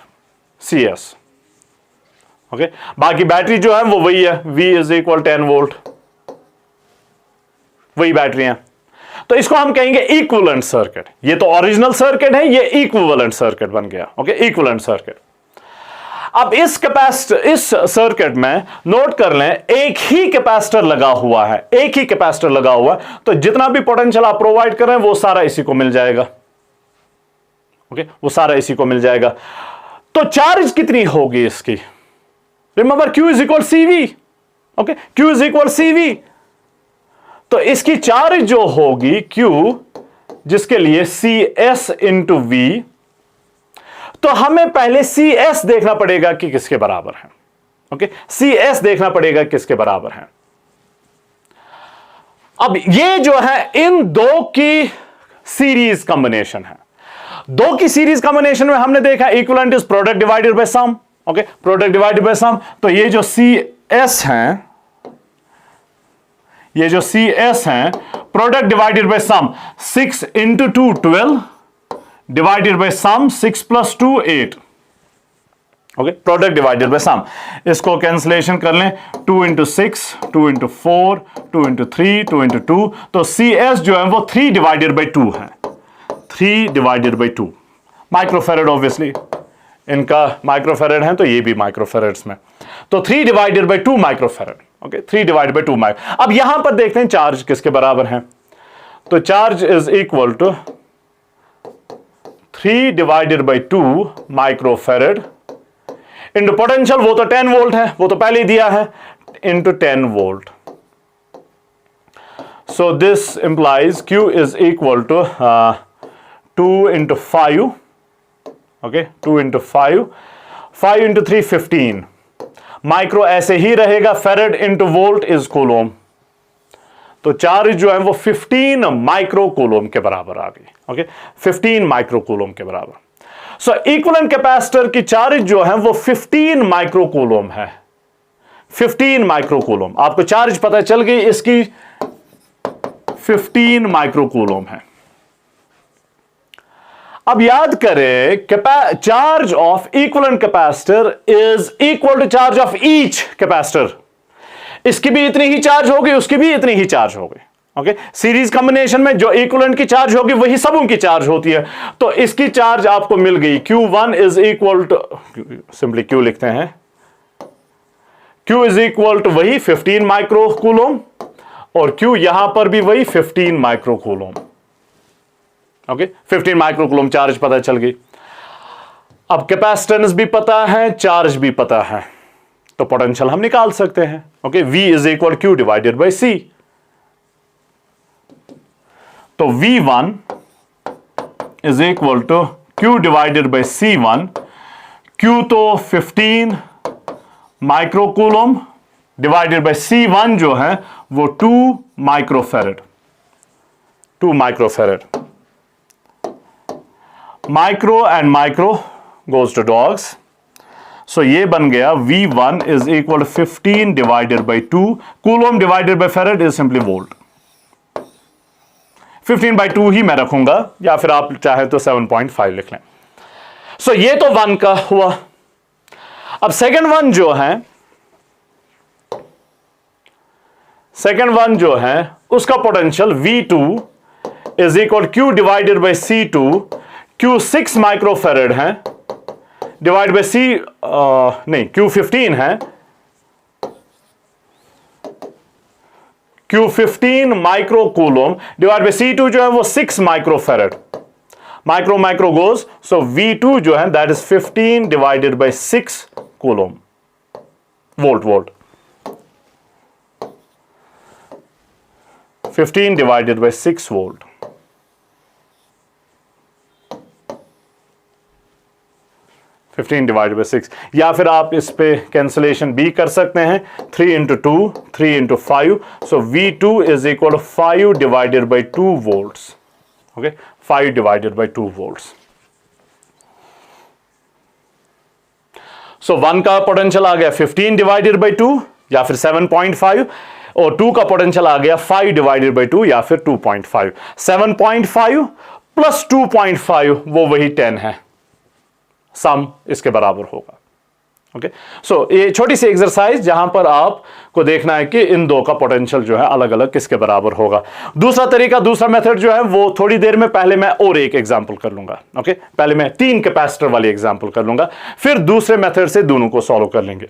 CS, ओके। बाकी बैटरी जो है वो वही है, V इज इक्वल 10 वोल्ट, वही बैटरी हैं, तो इसको हम कहेंगे इक्विवेलेंट सर्किट। ये तो ओरिजिनल सर्किट है, ये इक्विवेलेंट सर्किट बन गया, ओके, इक्विवेलेंट सर्किट। अब इस सर्किट में नोट कर लें, एक ही कैपेसिटर लगा हुआ है, एक ही कैपेसिटर लगा हुआ है, तो जितना भी पोटेंशियल आप प्रोवाइड कर रहे हैं वो सारा इसी को मिल जाएगा, ओके, वो सारा इसी को मिल जाएगा। तो चार्ज कितनी होगी इसकी, remember Q is equal CV, okay, Q is equal CV, तो इसकी चार्ज जो होगी Q, जिसके लिए CS इंटू V, तो हमें पहले CS देखना पड़ेगा कि किसके बराबर है, ओके, CS देखना पड़ेगा किसके बराबर है। अब ये जो है इन दो की सीरीज कॉम्बिनेशन है, दो की सीरीज कॉम्बिनेशन में हमने देखा equivalent is product divided by sum, okay, product divided by sum, तो ये जो CS हैं ये जो CS हैं, product divided by sum, 6 into 2 12 divided by sum 6 plus 2 8। Okay, product divided by sum, इसको कैंसिलेशन कर लें, 2 इंटू 6, 2 इंटू 4, 2 इंटू 3, 2 इंटू 2, तो CS जो है वो 3 डिवाइडेड बाय 2 है, 3 डिवाइडेड बाय 2 माइक्रोफेरेड। ऑब्वियसली इनका माइक्रोफेरेड है तो ये भी माइक्रोफेरेड्स में, तो 3 divided by 2 microfarad. Okay, 3 divided by 2 micro. अब यहां पर देखते हैं चार्ज किसके बराबर है, तो charge is equal to 3 divided by 2 microfarad into potential, वो तो 10 वोल्ट है, वो तो पहले ही दिया है, into 10 volt. So this implies Q is equal to 2 into 5, okay, 2 into 5, 5 into 3 15, micro ऐसे ही रहेगा, farad into volt is coulomb, तो चार्ज जो है वो 15 माइक्रो कूलोम के बराबर आ गई। ओके, 15 माइक्रो कूलोम के बराबर। सो इक्विवेलेंट कैपेसिटर की चार्ज जो है वो 15 माइक्रो कूलोम है, 15 माइक्रो कूलोम। आपको चार्ज पता चल गई, इसकी 15 माइक्रो कूलोम है। अब याद करें, charge of equivalent capacitor is equal to charge of each capacitor. इसकी भी इतनी ही चार्ज होगी, उसकी भी इतनी ही चार्ज होगी। ओके, सीरीज कॉम्बिनेशन में जो इक्विवेलेंट की चार्ज होगी वही सबों की चार्ज होती है, तो इसकी चार्ज आपको मिल गई, Q1 is equal to, simply Q लिखते हैं, Q इज इक्वल टू वही 15 माइक्रो कूलोम, और Q यहां पर भी वही 15 micro coulomb. Okay, 15 micro coulomb charge पता चल गई। अब कैपेसिटेंस भी पता है, चार्ज भी पता है, तो पोटेंशियल हम निकाल सकते हैं। Okay, V is equal Q divided by C, तो V1 is equal to Q divided by C1। Q तो 15 micro coulomb divided by C1 जो है वो 2 microfarad, 2 microfarad. Micro and micro goes to dogs, so ये बन गया V1 is equal 15 divided by 2, coulomb divided by farad is simply volt. 15/2 ही मैं रखूंगा, या फिर आप चाहे तो 7.5 लिख लें। सो ये तो 1 का हुआ। अब सेकेंड वन जो है उसका potential V2 is equal Q divided by C2, Q 6 microfarad है डिवाइड बाय Q 15 है, Q 15 micro coulomb divide by C2 जो है वो 6 microfarad, micro micro goes, so V2 जो है that is 15 divided by 6 coulomb, volt 15 divided by 6 volt. Divided by 6, या फिर आप इस पे कैंसिलेशन भी कर सकते हैं, 3 into 2, 3 into 5, so V2 is equal 5 divided by 2 volts. Okay, 5 divided by 2 volts. So 1 का पोटेंशियल आ गया 15 डिवाइडेड बाय 2 या फिर 7.5, और 2 का पोटेंशियल आ गया 5 डिवाइडेड बाय 2 या फिर 2.5। 7.5 प्लस 2.5 वो वही 10 है, सम इसके बराबर होगा। ओके, सो ये छोटी सी एक्सरसाइज जहां पर आपको देखना है कि इन दो का पोटेंशियल जो है अलग अलग किसके बराबर होगा। दूसरा तरीका, दूसरा मेथड जो है वो थोड़ी देर में, पहले मैं और एक एग्जांपल कर लूंगा। ओके, पहले मैं 3 कैपेसिटर वाली एग्जांपल कर लूंगा, फिर दूसरे मेथड से दोनों को सॉल्व कर लेंगे।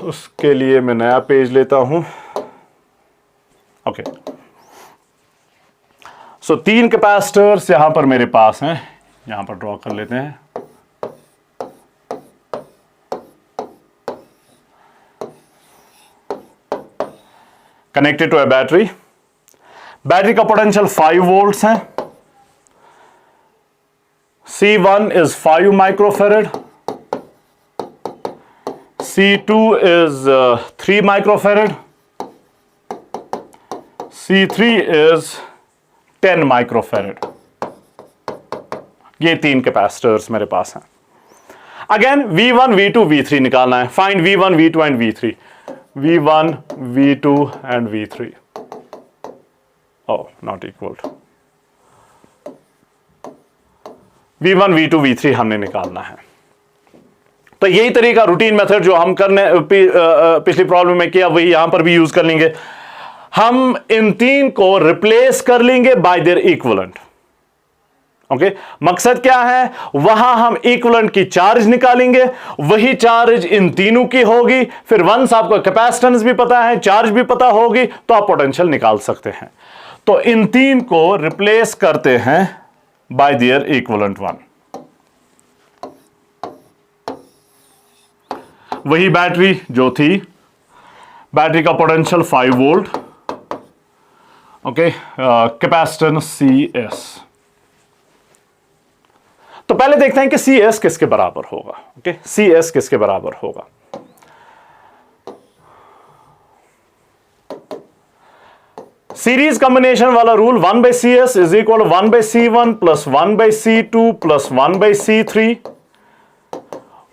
उसके लिए मैं नया पेज लेता हूं। ओके, सो 3 कैपेसिटर्स यहां पर मेरे पास हैं, यहां पर ड्रॉ कर लेते हैं। Connected to a battery, battery का पोटेंशियल 5 वोल्ट्स है, C1 is 5 microfarad, C2 is 3 microfarad, C3 is 10 microfarad. ये 3 कैपेसिटर्स मेरे पास हैं। अगेन V1, V2, V3 निकालना है। Find V1, V2 and V3। V1, V2 and V3. Oh, not equal to. V1, V2, V3 हमने निकालना है। तो यही तरीका रूटीन मेथड जो हम करने पिछली प्रॉब्लम में किया वही यहां पर भी यूज कर लेंगे। हम इन तीन को रिप्लेस कर लेंगे बाय देयर इक्विवेलेंट। ओके, मकसद क्या है, वहां हम इक्विवेलेंट की चार्ज निकालेंगे, वही चार्ज इन तीनों की होगी। फिर वंस आपको कैपेसिटेंस भी पता है, चार्ज भी पता होगी, तो आप पोटेंशियल निकाल सकते हैं। तो इन तीन को रिप्लेस करते हैं बाय देयर इक्विवेलेंट वन। वही बैटरी जो थी, बैटरी का potential 5 volt, okay, capacitance CS। तो पहले देखते हैं कि CS किसके बराबर होगा। ओके, CS किसके बराबर होगा। सीरीज कॉम्बिनेशन वाला rule 1/CS is equal 1/C1 plus 1/C2 plus 1/C3,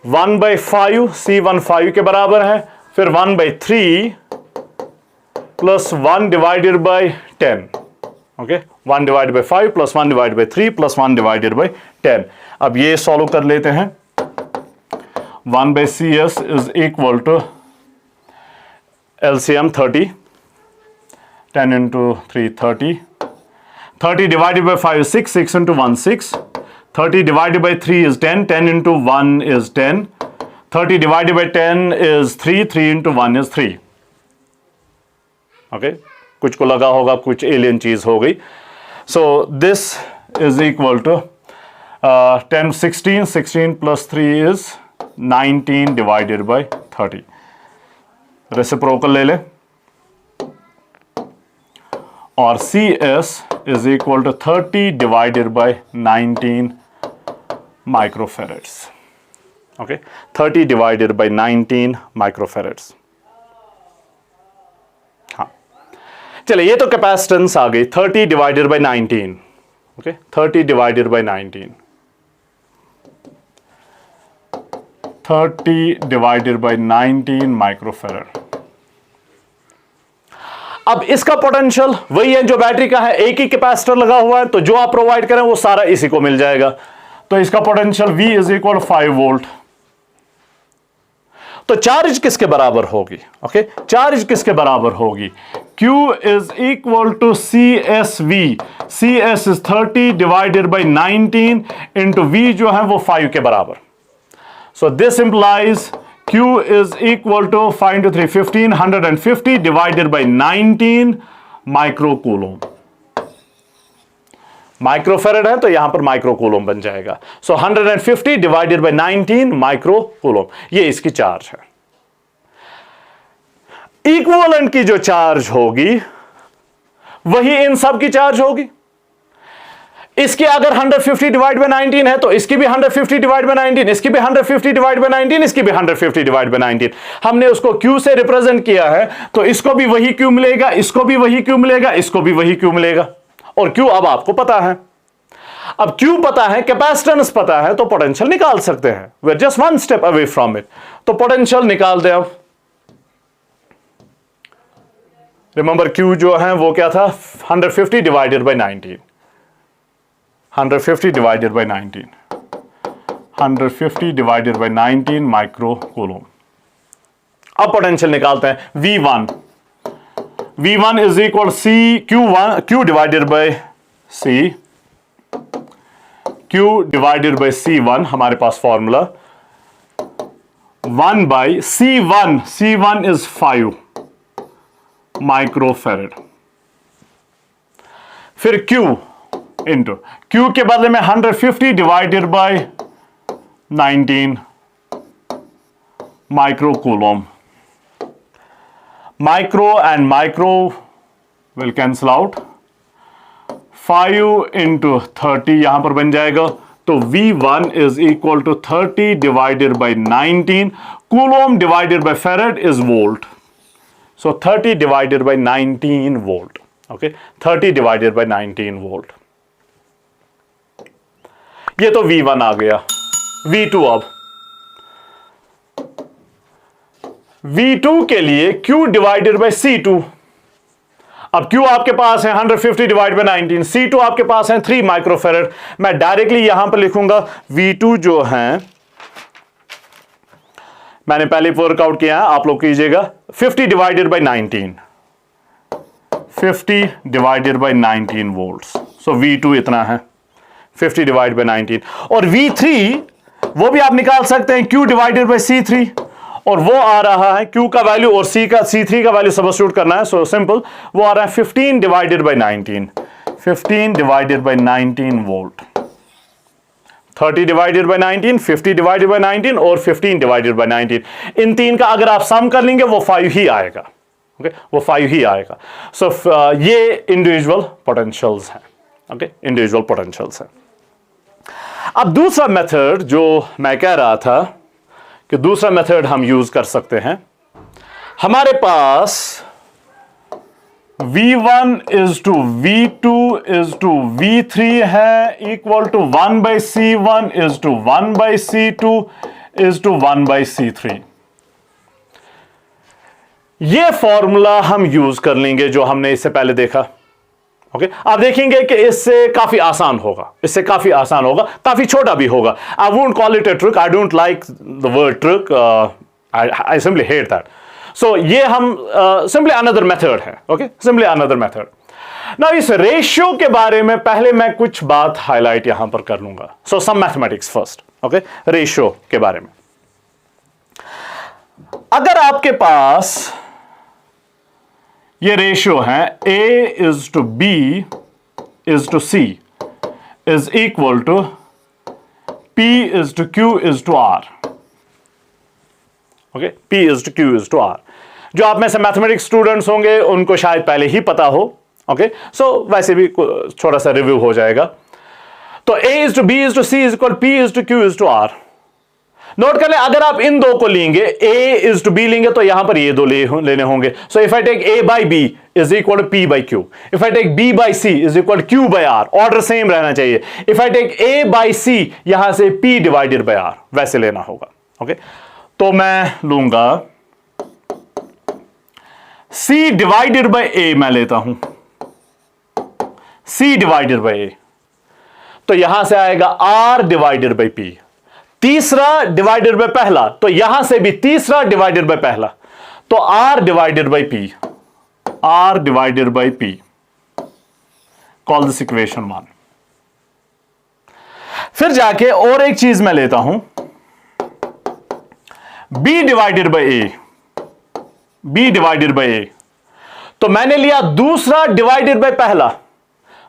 1/5, C1 5 के बराबर है, फिर 1/3 plus 1 divided by 10। Okay, 1 divide by 5 plus 1 divide by 3 plus 1 divided by 10। अब ये सॉल्व कर लेते हैं। 1/CS is equal to LCM 30, 10 into 3 30, 30 divided by 5 is 6, 6 into 1 6, 30 divided by 3 is 10, 10 into 1 is 10, 30 divided by 10 is 3, 3 into 1 is 3। Okay, कुछ को लगा होगा कुछ एलियन चीज हो गई। So this is equal to 10 16, 16 plus 3 is 19 divided by 30। Reciprocal ले ले और CS is equal to 30 divided by 19 microfarads. Okay, 30 divided by 19 microfarads. हाँ, चलिए, ये तो कैपेसिटेंस आ गई 30 divided by 19। Okay, 30 divided by 19, 30 divided by 19 microfarad. अब इसका पोटेंशियल वही है जो बैटरी का है, एक ही कैपेसिटर लगा हुआ है, तो जो आप प्रोवाइड करें वो सारा इसी को मिल जाएगा। तो इसका potential V is equal 5 volt. तो चार्ज किसके बराबर होगी। ओके, चार्ज किसके बराबर होगी, Q is equal to CSV। CS is 30 divided by 19 into V जो है वो 5 के बराबर। So this implies Q is equal to 5 into 3 15, 150 divided by 19 माइक्रोकूलोम। Microfarad है तो यहां पर माइक्रोकूलोम बन जाएगा। सो 150 डिवाइडेड बाय 19 माइक्रोकूलोम, ये इसकी चार्ज है। इक्विवेलेंट की जो चार्ज होगी वही इन सब की चार्ज होगी। इसकी अगर 150 डिवाइड बाय 19 है तो इसकी भी 150 डिवाइड बाय 19, इसकी भी 150 डिवाइड बाय 19, इसकी भी 150 डिवाइड बाय 19। हमने उसको Q से रिप्रेजेंट किया है तो इसको भी वही Q मिलेगा, इसको भी वही Q मिलेगा, इसको भी वही Q मिलेगा। और Q अब आपको पता है। अब Q पता है, कैपेसिटेंस पता है, तो पोटेंशियल निकाल सकते हैं। We are just one step away from it. तो पोटेंशियल निकाल दे। अब रिमेंबर Q जो है वो क्या था, 150 divided by 19, 150 divided by 19, 150 divided by 19 माइक्रोकूलोम। अब पोटेंशियल निकालते हैं V1। V1 is equal Q divided by C, Q divided by C1, हमारे पास formula 1 by C1, C1 is 5 microfarad. फिर Q इंटू Q के बदले में 150 divided by 19 microcoulomb. Micro and micro will cancel out, 5 into 30 यहां पर बन जाएगा। तो V1 is equal to 30 divided by 19, coulomb divided by farad is volt. So 30 divided by 19 volt. Okay, 30 divided by 19 volt. ये तो V1 आ गया। V2 अब V2 के लिए Q डिवाइडेड बाय C2। अब Q आपके पास है 150 डिवाइड बाय 19, C2 आपके पास है 3 माइक्रोफेरेड। मैं डायरेक्टली यहां पर लिखूंगा V2 जो है, मैंने पहले वर्कआउट किया है, आप लोग कीजिएगा, 50 divided by 19, 50 divided by 19 volts. So V2 इतना है 50 डिवाइड बाय 19। और V3 वो भी आप निकाल सकते हैं, Q डिवाइडेड बाय C3, और वो आ रहा है Q का वैल्यू और C3 का वैल्यू सब्स्टिट्यूट करना है। सो सिंपल, वो आ रहा है 15 divided by 19, 15 divided by 19 volt. 30 divided by 19, 50 divided by 19 और 15 डिवाइडेड बाय 19। इन तीन का अगर आप सम कर लेंगे वो 5 ही आएगा। ओके, वो 5 ही आएगा। सो ये इंडिविजुअल पोटेंशियल्स हैं। ओके, इंडिविजुअल पोटेंशियल्स हैं। अब दूसरा मेथड जो मैं कह रहा था कि दूसरा मेथड हम यूज कर सकते हैं, हमारे पास V1 is to V2 is to V3 है, equal to 1 by C1 is to 1 by C2 is to 1 by C3। ये फॉर्मूला हम यूज कर लेंगे जो हमने इससे पहले देखा। ओके, आप देखेंगे कि इससे काफी आसान होगा, इससे काफी आसान होगा, काफी छोटा भी होगा। I won't call it a trick, I don't like the word trick, I simply hate that. So ये हम सिंपली अनदर मेथड है। Okay, simply another method. Now इस रेशियो के बारे में पहले मैं कुछ बात हाईलाइट यहां पर कर लूंगा। सो सम मैथमेटिक्स फर्स्ट। ओके, रेशियो के बारे में, अगर आपके पास ये रेशियो है A is to B is to C is equal to P is to Q is to R। Okay, P is to Q is to R। जो आप में से मैथमेटिक्स स्टूडेंट्स होंगे उनको शायद पहले ही पता हो। ओके, सो वैसे भी थोड़ा सा रिव्यू हो जाएगा। तो A is to B is to C is equal P is to Q is to R। Note कर ले, अगर आप इन दो को लेंगे, A इज टू B लेंगे, तो यहां पर ये दो लेने होंगे। So if I take A by B is equal to P by Q, if I take B by C is equal to Q by R, order same रहना चाहिए। If I take A by C, यहां से P divided by R, वैसे लेना होगा। Okay, तो मैं लूंगा C डिवाइडेड बाई A, मैं लेता हूं C डिवाइडेड बाई A, तो यहां से आएगा R डिवाइडेड बाई P। तीसरा डिवाइडेड बाय पहला, तो यहां से भी तीसरा डिवाइडेड बाय पहला, तो R divided by P, R divided by P। Call this equation 1। फिर जाके और एक चीज मैं लेता हूं, B divided by A, B divided by A, तो मैंने लिया दूसरा डिवाइडेड बाय पहला,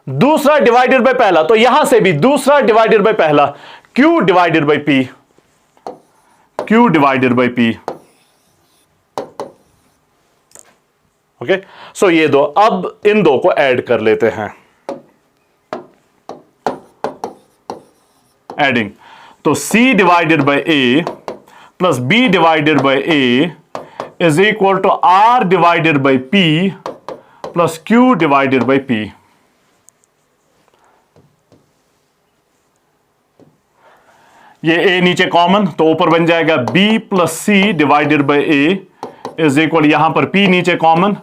दूसरा डिवाइडेड बाय पहला, तो यहां से भी दूसरा डिवाइडेड बाय पहला, Q divided by P, Q divided by P। Okay, so ये दो, अब इन दो को ऐड कर लेते हैं। एडिंग, तो C divided by A plus B divided by A is equal to R divided by P plus Q divided by P। ये A नीचे कॉमन, तो ऊपर बन जाएगा B plus C divided by A is equal, यहां पर P नीचे common,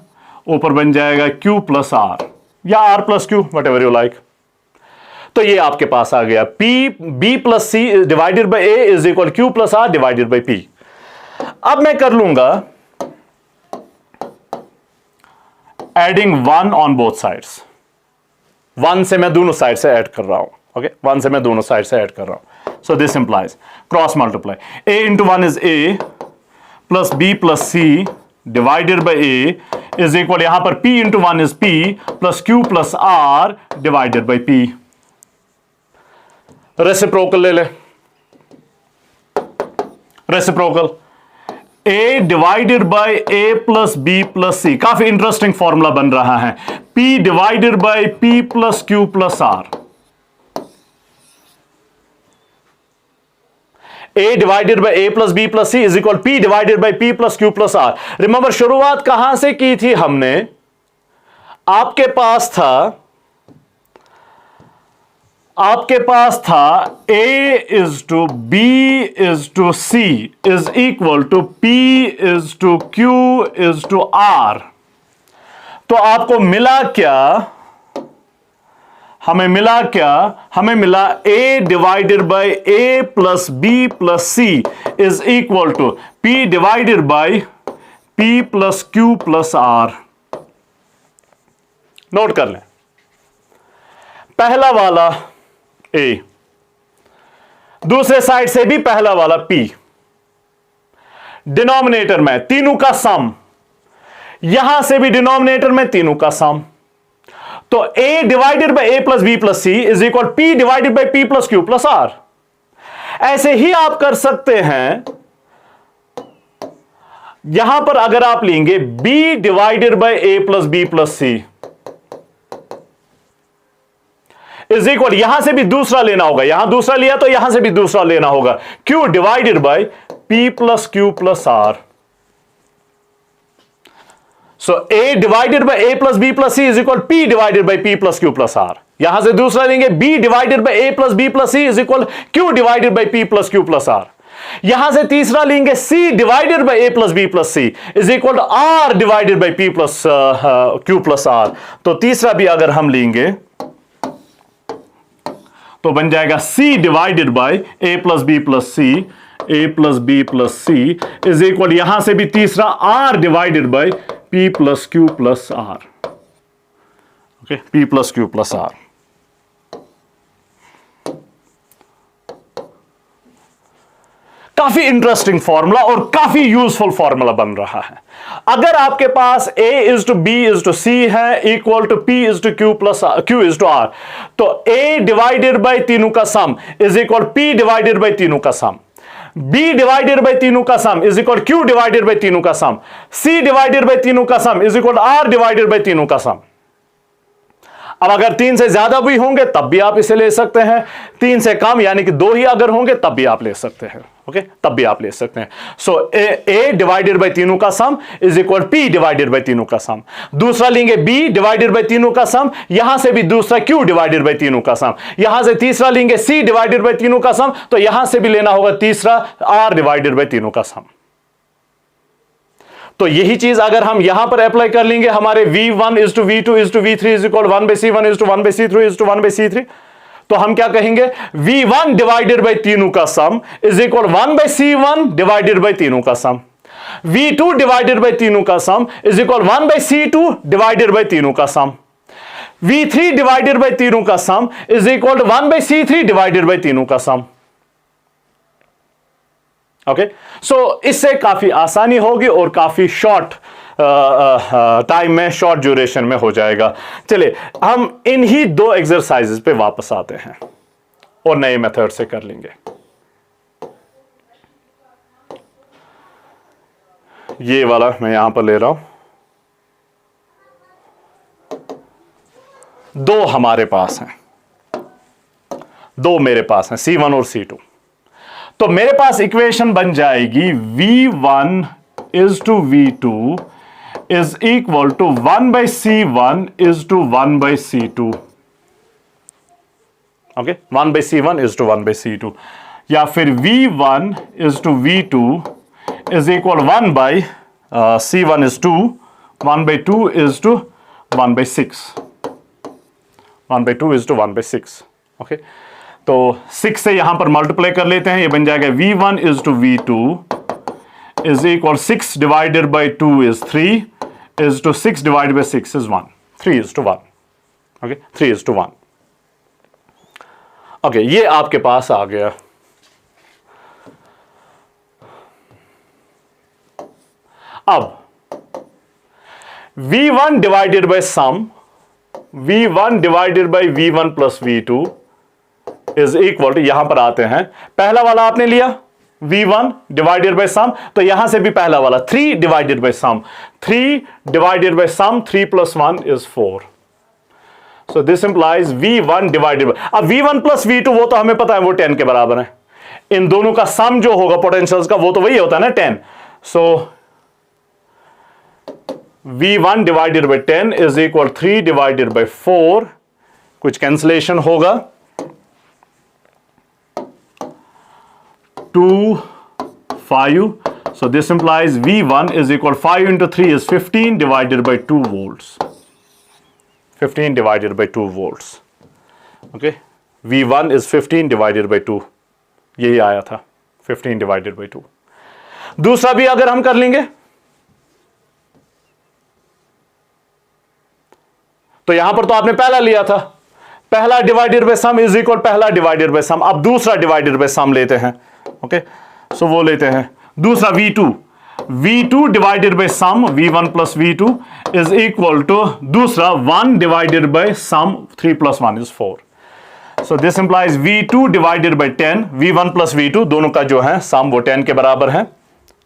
ऊपर बन जाएगा Q प्लस R या R plus Q, whatever you like. तो ये आपके पास आ गया B plus C divided by A is equal Q plus R divided by P। अब मैं कर लूंगा एडिंग 1 ऑन बोथ साइड्स। 1 से मैं दोनों साइड से ऐड कर रहा हूं। ओके, 1 से मैं दोनों साइड से ऐड कर रहा हूं। So this implies cross multiply. A into 1 is A plus B plus C divided by A is equal, यहां पर P into 1 is P plus Q plus R divided by P. Reciprocal ले ले, reciprocal A divided by A plus B plus C, काफी interesting formula बन रहा है। P divided by P plus Q plus R, A divided by A plus B plus C is equal P divided by P plus Q plus R. Remember, शुरुआत कहां से की थी हमने? आपके पास था आपके पास था A is to B is to C is equal to P is to Q is to R, तो आपको मिला क्या? हमें मिला क्या? हमें मिला A divided by A plus B plus C is equal to P divided by P plus Q plus R। Note कर लें, पहला वाला A, दूसरे साइड से भी पहला वाला P, डिनोमिनेटर में तीनों का सम, यहां से भी डिनोमिनेटर में तीनों का सम, तो A divided by A plus B plus C is equal P divided by P plus Q plus R। ऐसे ही आप कर सकते हैं, यहां पर अगर आप लेंगे B divided by A plus B plus C is equal, यहां से भी दूसरा लेना होगा, यहां दूसरा लिया तो यहां से भी दूसरा लेना होगा, Q divided by P plus Q plus R। So A divided by A plus B plus C is equal P divided by P plus Q plus R। यहां से दूसरा लेंगे B divided by A plus B plus C is equal Q divided by P plus Q plus R। यहां से तीसरा लेंगे C divided by A plus B plus C is equal R divided by P plus Q plus R। तो तीसरा भी अगर हम लेंगे तो बन जाएगा C divided by A plus B plus C, A plus B plus C is equal, यहां से भी तीसरा R divided by P plus Q plus R। Okay, P plus Q plus R। काफी इंटरेस्टिंग फॉर्मूला और काफी useful formula बन रहा है। अगर आपके पास A is to B is to C है equal to P is to Q plus Q is to R, तो A डिवाइडेड बाय तीनों का sum is equal P divided by तीनों का सम, B डिवाइडेड बाय तीनों का sum is equal Q divided by तीनों का सम, C डिवाइडेड बाय तीनों का sum is equal R divided by तीनों का सम। अब अगर 3 से ज्यादा भी होंगे तब भी आप इसे ले सकते हैं, 3 से कम यानी कि 2 ही अगर होंगे तब भी आप ले सकते हैं। ओके, तब भी आप ले सकते हैं। सो A डिवाइडेड बाय तीनों का sum is equal P divided by तीनों का सम। दूसरा लेंगे B डिवाइडेड बाय तीनों का सम, यहां से भी दूसरा Q डिवाइडेड बाय तीनों का सम, यहां से तीसरा लेंगे C डिवाइडेड बाय तीनों का सम, तो यहां से भी लेना होगा तीसरा R डिवाइडेड बाय तीनों का सम। तो यही चीज अगर हम यहां पर अप्लाई कर लेंगे, हमारे V1 is to V2 is to V3 is equal 1 by C1 is to 1 by C3 is to 1 by C3, तो हम क्या कहेंगे? V1 डिवाइडेड बाय तीनों का sum is equal 1 by C1 divided by तीनों का सम, V2 डिवाइडेड बाय तीनों का sum is equal 1 by C2 divided by तीनों का सम, V3 डिवाइडेड बाय तीनों का sum is equal 1 by C3 divided by तीनों का सम। ओके, सो इससे काफी आसानी होगी और काफी शॉर्ट टाइम में, शॉर्ट ड्यूरेशन में हो जाएगा। चलिए हम इन्हीं 2 एक्सरसाइजेस पे वापस आते हैं और नए मेथड से कर लेंगे। ये वाला मैं यहां पर ले रहा हूं, 2 हमारे पास हैं, 2 मेरे पास हैं, C1 और C2। तो मेरे पास इक्वेशन बन जाएगी V1 is to V2 is equal to 1 by C1 is to 1 by C2। Okay, 1 by C1 is to 1 by C2, या फिर V1 is to V2 is equal 1 by C1 is to 1 by 2 is to 1 by 6, 1 by 2 is to 1 by 6। Okay, तो 6 से यहां पर multiply कर लेते हैं, ये बन जाएगा V1 is to V2 is equal 6 divided by 2 is 3 is to 6 divided by 6 is 1, 3 is to 1। Okay, 3 is to 1। Okay, ये आपके पास आ गया। अब V1 divided by sum, V1 divided by V1 plus V2 is equal to, यहां पर आते हैं, पहला वाला आपने लिया V1 डिवाइडेड बाय सम, तो यहां से भी पहला वाला 3 divided by sum, 3 divided by sum, 3 plus 1 is 4। So this implies V1 divided by, अब V1 प्लस V2 वो तो हमें पता है वो 10 के बराबर है, इन दोनों का सम जो होगा पोटेंशियल्स का वो तो वही होता है ना 10। सो V1 divided by 10 is equal 3 divided bye 4, कुछ कैंसिलेशन होगा, 2, 5. So this implies V1 is equal 5 into 3 is 15 divided by 2 volts. 15 divided by 2 volts. Okay. V1 is 15 divided by 2. यही आया था 15 divided by 2. दूसरा भी अगर हम कर लेंगे तो यहां पर तो आपने पहला लिया था, पहला divided by some is equal पहला डिवाइडेड बाय सम. अब दूसरा डिवाइडेड बाय सम लेते हैं. ओके, सो वो लेते हैं दूसरा V2 divided by sum V1 plus V2 is equal to दूसरा 1 divided by sum 3 plus 1 is 4. So this implies V2 divided by 10. V1 plus V2 दोनों का जो है सम वो 10 के बराबर है.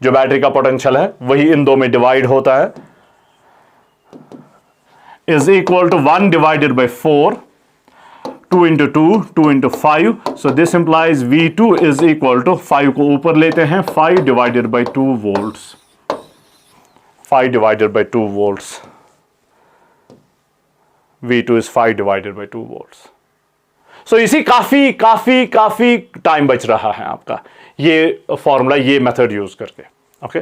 जो बैटरी का पोटेंशियल है वही इन दो में डिवाइड होता है, is equal to 1 divided by 4, 2 into 2, 2 into 5. So this implies V2 is equal to 5 को ऊपर लेते हैं 5 divided by 2 volts. 5 divided by 2 volts. V2 is 5 divided by 2 volts. So इसी काफी टाइम बच रहा है आपका ये फॉर्मूला, ये मेथड यूज करके. Okay,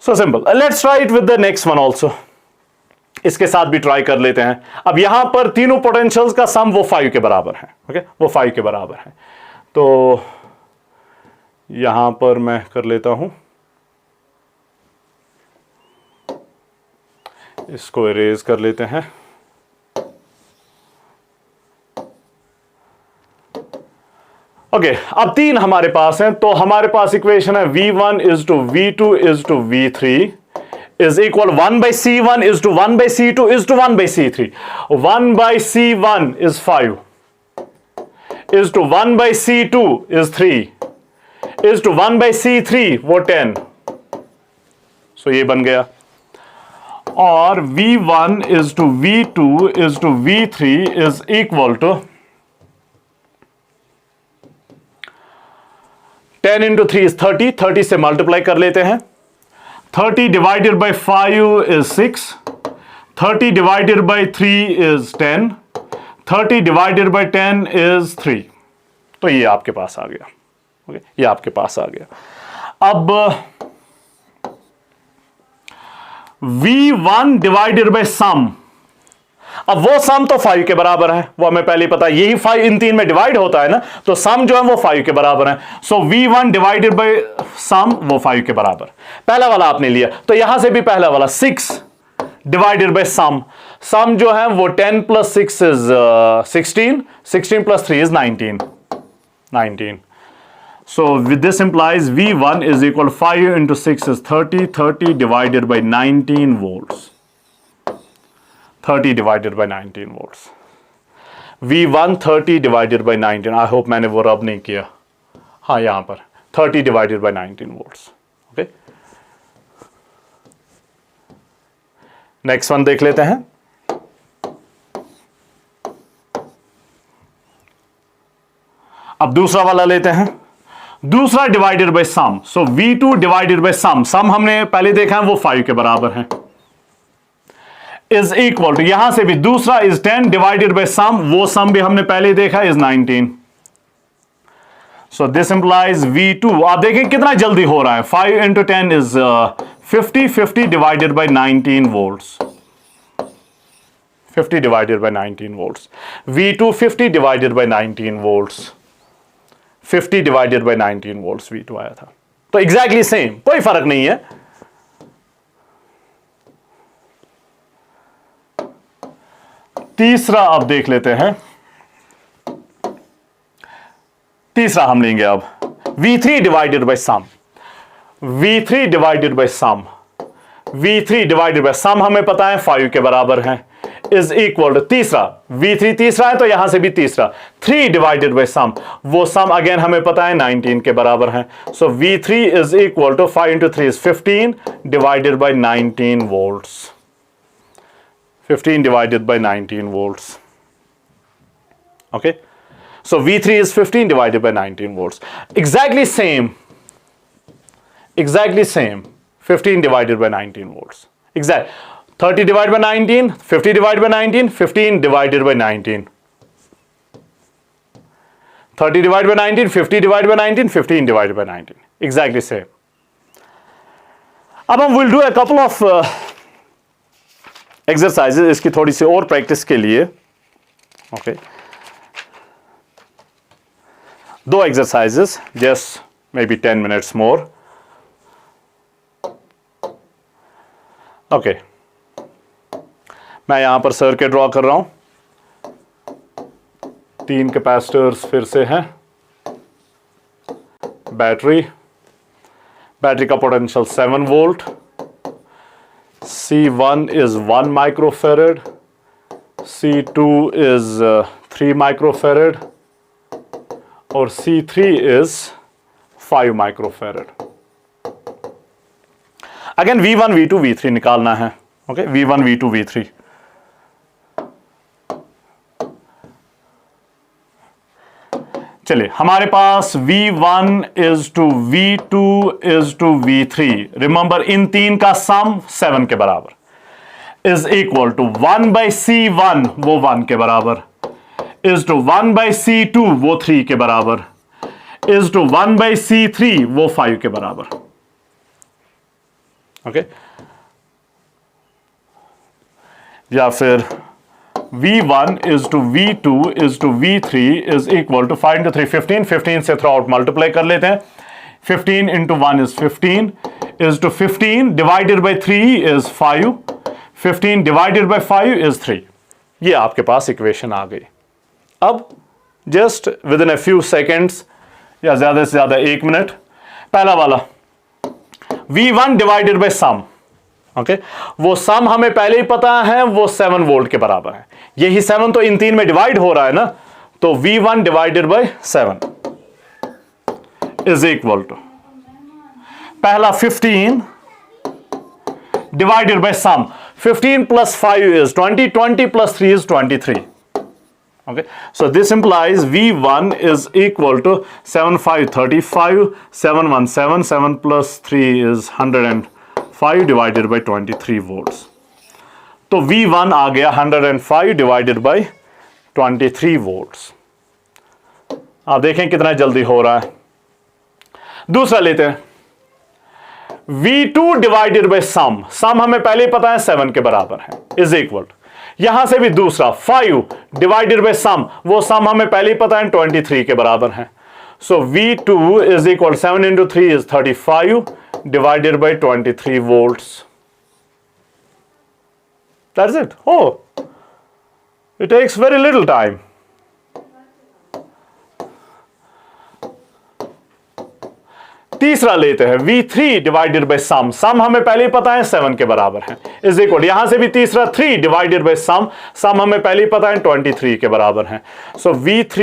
so simple. Let's try it with the next one also. इसके साथ भी ट्राई कर लेते हैं. अब यहां पर तीनों पोटेंशियल्स का सम वो 5 के बराबर है. ओके, वो 5 के बराबर है. तो यहां पर मैं कर लेता हूं, इसको इरेज कर लेते हैं. ओके, अब तीन हमारे पास हैं, तो हमारे पास इक्वेशन है V1 is to V2 is to V3 is equal 1 by C1 is to 1 by C2 is to 1 by C3. 1 by C1 is 5 is to 1 by C2 is 3 is to 1 by C3 वो 10. So ये बन गया. और V1 is to V2 is to V3 is equal to 10 into 3 is 30. 30 से multiply कर लेते हैं. 30 divided by 5 is 6. 30 divided by 3 is 10. 30 divided by 10 is 3. तो ये आपके पास आ गया. ओके, ये आपके पास आ गया. अब V1 divided by sum. अब वो सम तो 5 के बराबर है, वो हमें पहले पता है. यही 5 इन 3 में डिवाइड होता है ना, तो सम जो है वो 5 के बराबर है. सो V1 डिवाइडेड बाय सम वो 5 के बराबर. पहला वाला आपने लिया, तो यहां से भी पहला वाला 6 डिवाइडेड बाय सम. सम जो है वो 10 plus 6 is 16. 16 plus 3 is 19. So with this implies V1 is equal 5 into 6 is 30. 30 divided by 19 volts. 30 divided by 19 volts. V1 30 divided by 19. I hope मैंने वो रब नहीं किया. हाँ, यहां पर 30 divided by 19 volts. Okay. Next one देख लेते हैं. अब दूसरा वाला लेते हैं. दूसरा divided by sum. So V2 divided by sum. Sum हमने पहले देखा है वो 5 के बराबर है. इज इक्वल टू, यहां से भी दूसरा इज 10 डिवाइडेड बाय सम. वो सम भी हमने पहले देखा is 19. So this implies V2. आप देखें कितना जल्दी हो रहा है. 5 into 10 is 50. 50 divided by 19 volts. 50 divided by 19 volts. V2 50 divided by 19 volts. 50 divided by 19 volts V2 आया था. तो एग्जैक्टली सेम, कोई फर्क नहीं है. तीसरा अब देख लेते हैं. तीसरा हम लेंगे अब V3 divided by sum. V3 divided by sum. V3 divided by sum हमें पता है 5 के बराबर है. इज इक्वल टू तीसरा V3 तीसरा है, तो यहां से भी तीसरा 3 डिवाइडेड बाय सम. वो सम अगेन हमें पता है 19 के बराबर है. So V3 is equal to 5 into 3 is 15 divided by 19 volts. 15 divided by 19 volts. Okay, so V3 is 15 divided by 19 volts. Exactly same. 15 divided by 19 volts. Exact. 30 divided by 19, 50 divided by 19, 15 divided by 19. 30 divide by 19, 50 divide by 19, 15 divide by 19, exactly same. अब हम will do a couple of exercises इसकी थोड़ी सी और practice के लिए। Okay, दो exercises, just may be 10 minutes more. Okay, मैं यहां पर सर्किट ड्रॉ कर रहा हूं। 3 कैपेसिटर्स फिर से हैं, बैटरी का potential 7 volt, C1 is 1 microfarad, C2 is 3 microfarad और C3 is 5 microfarad। Again V1, V2, V3 निकालना है। Okay, V1, V2, V3। चलिए, हमारे पास V1 is to V2 is to V3, remember in तीन का सम 7 के बराबर is equal to 1 by C1 वो 1 के बराबर, इज टू 1 by C2 वो 3 के बराबर, इज टू 1 by C3 वो 5 के बराबर। ओके, या फिर V1 is to V2 is to V3 is equal to 5 into 3 15, 15 से थ्रू आउट मल्टीप्लाई कर लेते हैं। 15 into 1 is 15 is to 15 divided by 3 is 5, 15 divided by 5 is 3। ये आपके पास इक्वेशन आ गई। अब just with in a few seconds या ज्यादा से ज्यादा 1 मिनट, पहला वाला V1 divided by sum. Okay, वो सम हमें पहले ही पता है, वो 7 वोल्ट के बराबर है। यही 7 तो इन तीन में डिवाइड हो रहा है ना, तो V1 divided by 7 is equal to पहला 15 divided by sum, 15 plus 5 is 20, 20 plus 3 is 23। Okay, so this implies V1 is equal to 7 5 35, 7 1 7, 7 plus 3 is 105 divided by 23 volts। तो V1 आ गया 105 डिवाइडेड बाय 23 वोल्ट्स। आप देखें कितना जल्दी हो रहा है। दूसरा लेते हैं, V2 डिवाइडेड बाय सम हमें पहले ही पता है 7 के बराबर है, इज इक्वल। यहां से भी दूसरा 5 डिवाइडेड बाय सम, वो सम हमें पहले ही पता है 23 के बराबर है। सो V2 is equal 7 into 3 is 35 divided by 23 volts। That's it. Oh, it takes very little time. तीसरा लेते हैं, V3 डिवाइडेड बाय सम हमें पहले ही पता है 7 के बराबर है, इज इक्वल। यहां से भी तीसरा 3 डिवाइडेड बाय सम हमें पहले ही पता है 23 के बराबर है। So V3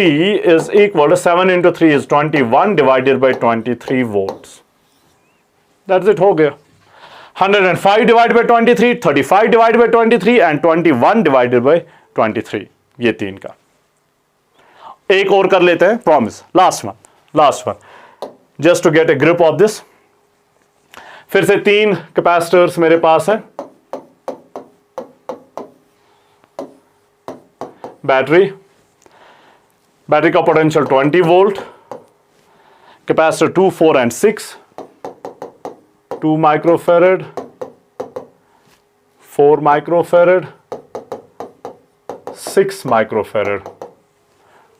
is equal 7 into 3 is 21 divided by 23 volts. That's it, हो गया। 105 divided by 23, 35 divided by 23 and 21 divided by 23, ये तीन का। एक और कर लेते हैं, promise, last one just to get a grip of this. फिर से 3 कैपेसिटर्स मेरे पास हैं, बैटरी का potential 20 volt, capacitor 2 4 and 6, 2 microfarad, 4 microfarad, 6 microfarad,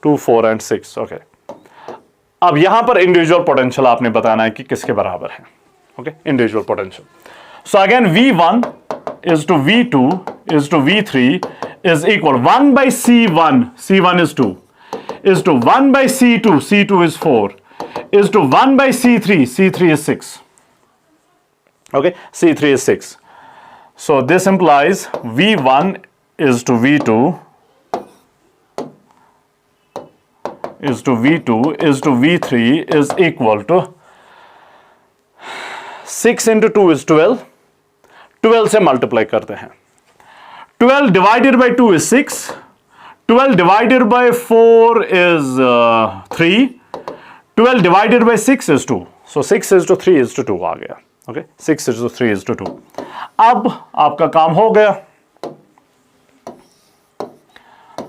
2 4 and 6। Okay, अब यहां पर इंडिविजुअल पोटेंशियल आपने बताना है कि किसके बराबर है। Okay, individual potential. So again V1 is to V2 is to V3 is equal 1 by C1 is 2, is to 1 by C2 is 4, is to 1 by C3 is 6। Okay, C3 is 6. So this implies V1 is to V2 is to V2 is to V3 is equal to 6 into 2 is 12, 12 से multiply करते हैं। 12 divided by 2 is 6, 12 divided by 4 is 3, 12 divided by 6 is 2, so 6 is to 3 is to 2 आ गया। Okay, 6 is to 3 is to 2। अब आपका काम हो गया,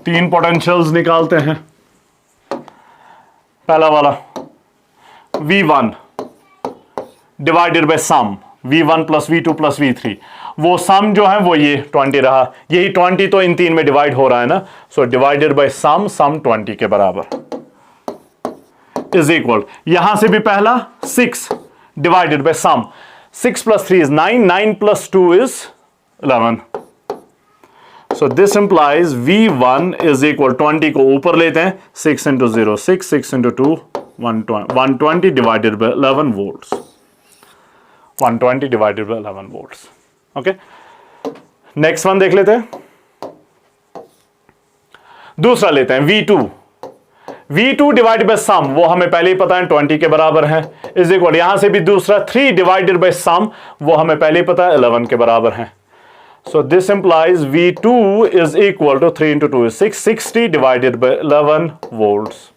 3 potentials निकालते हैं। पहला वाला V1 divided by sum V1 plus V2 plus V3, वो सम जो है वो ये 20 रहा, यही 20 तो इन तीन में डिवाइड हो रहा है ना, सो डिवाइडेड बाय सम 20 के बराबर इज इक्वल, यहां से भी पहला 6 divided by sum 6 plus 3 is 9, 9 plus 2 is 11. So this implies V1 is equal 20 को ऊपर लेते हैं 6 into 0 6 6 into 2 120 divided by 11 volts. 120 divided by 11 volts. Okay. Next one देख लेते हैं, दूसरा लेते हैं V2. V2 डिवाइडेड बाय सम वो हमें पहले ही पता है 20 के बराबर है, इज इक्वल यहां से भी दूसरा 3 डिवाइडेड बाय सम वो हमें पहले ही पता है 11 के बराबर है. So this implies V2 is equal to 3 into 2 is 6, 60 divided by 11 volts.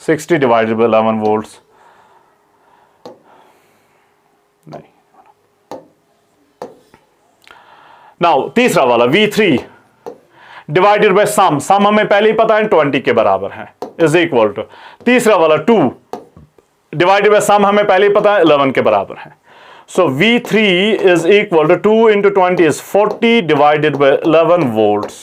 60 divided by 11 volts. Now तीसरा वाला V3 डिवाइडेड बाय सम हमें पहले ही पता है 20 के बराबर है, इज इक्वल टू तीसरा वाला 2 डिवाइडेड बाय सम हमें पहले ही पता है 11 के बराबर है. So V3 is equal to 2 into 20 is 40 divided by 11 volts.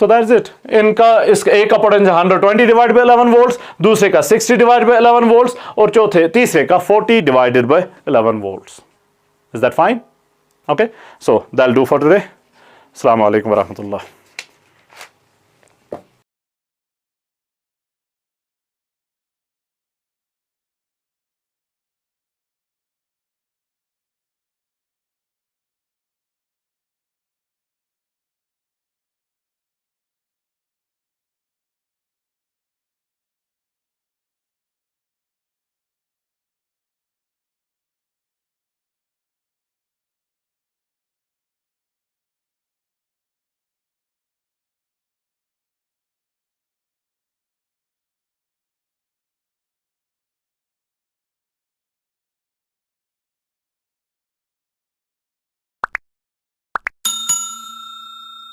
तो that's it. इनका इसका एक का पोटेंशियल 120 डिवाइड बाय 11 वोल्ट्स, दूसरे का 60 डिवाइड बाय 11 वोल्ट्स और तीसरे का 40 divided by 11 volts. Is that fine? Okay. So that'll do for today. Assalamu alaikum wa rahmatullah.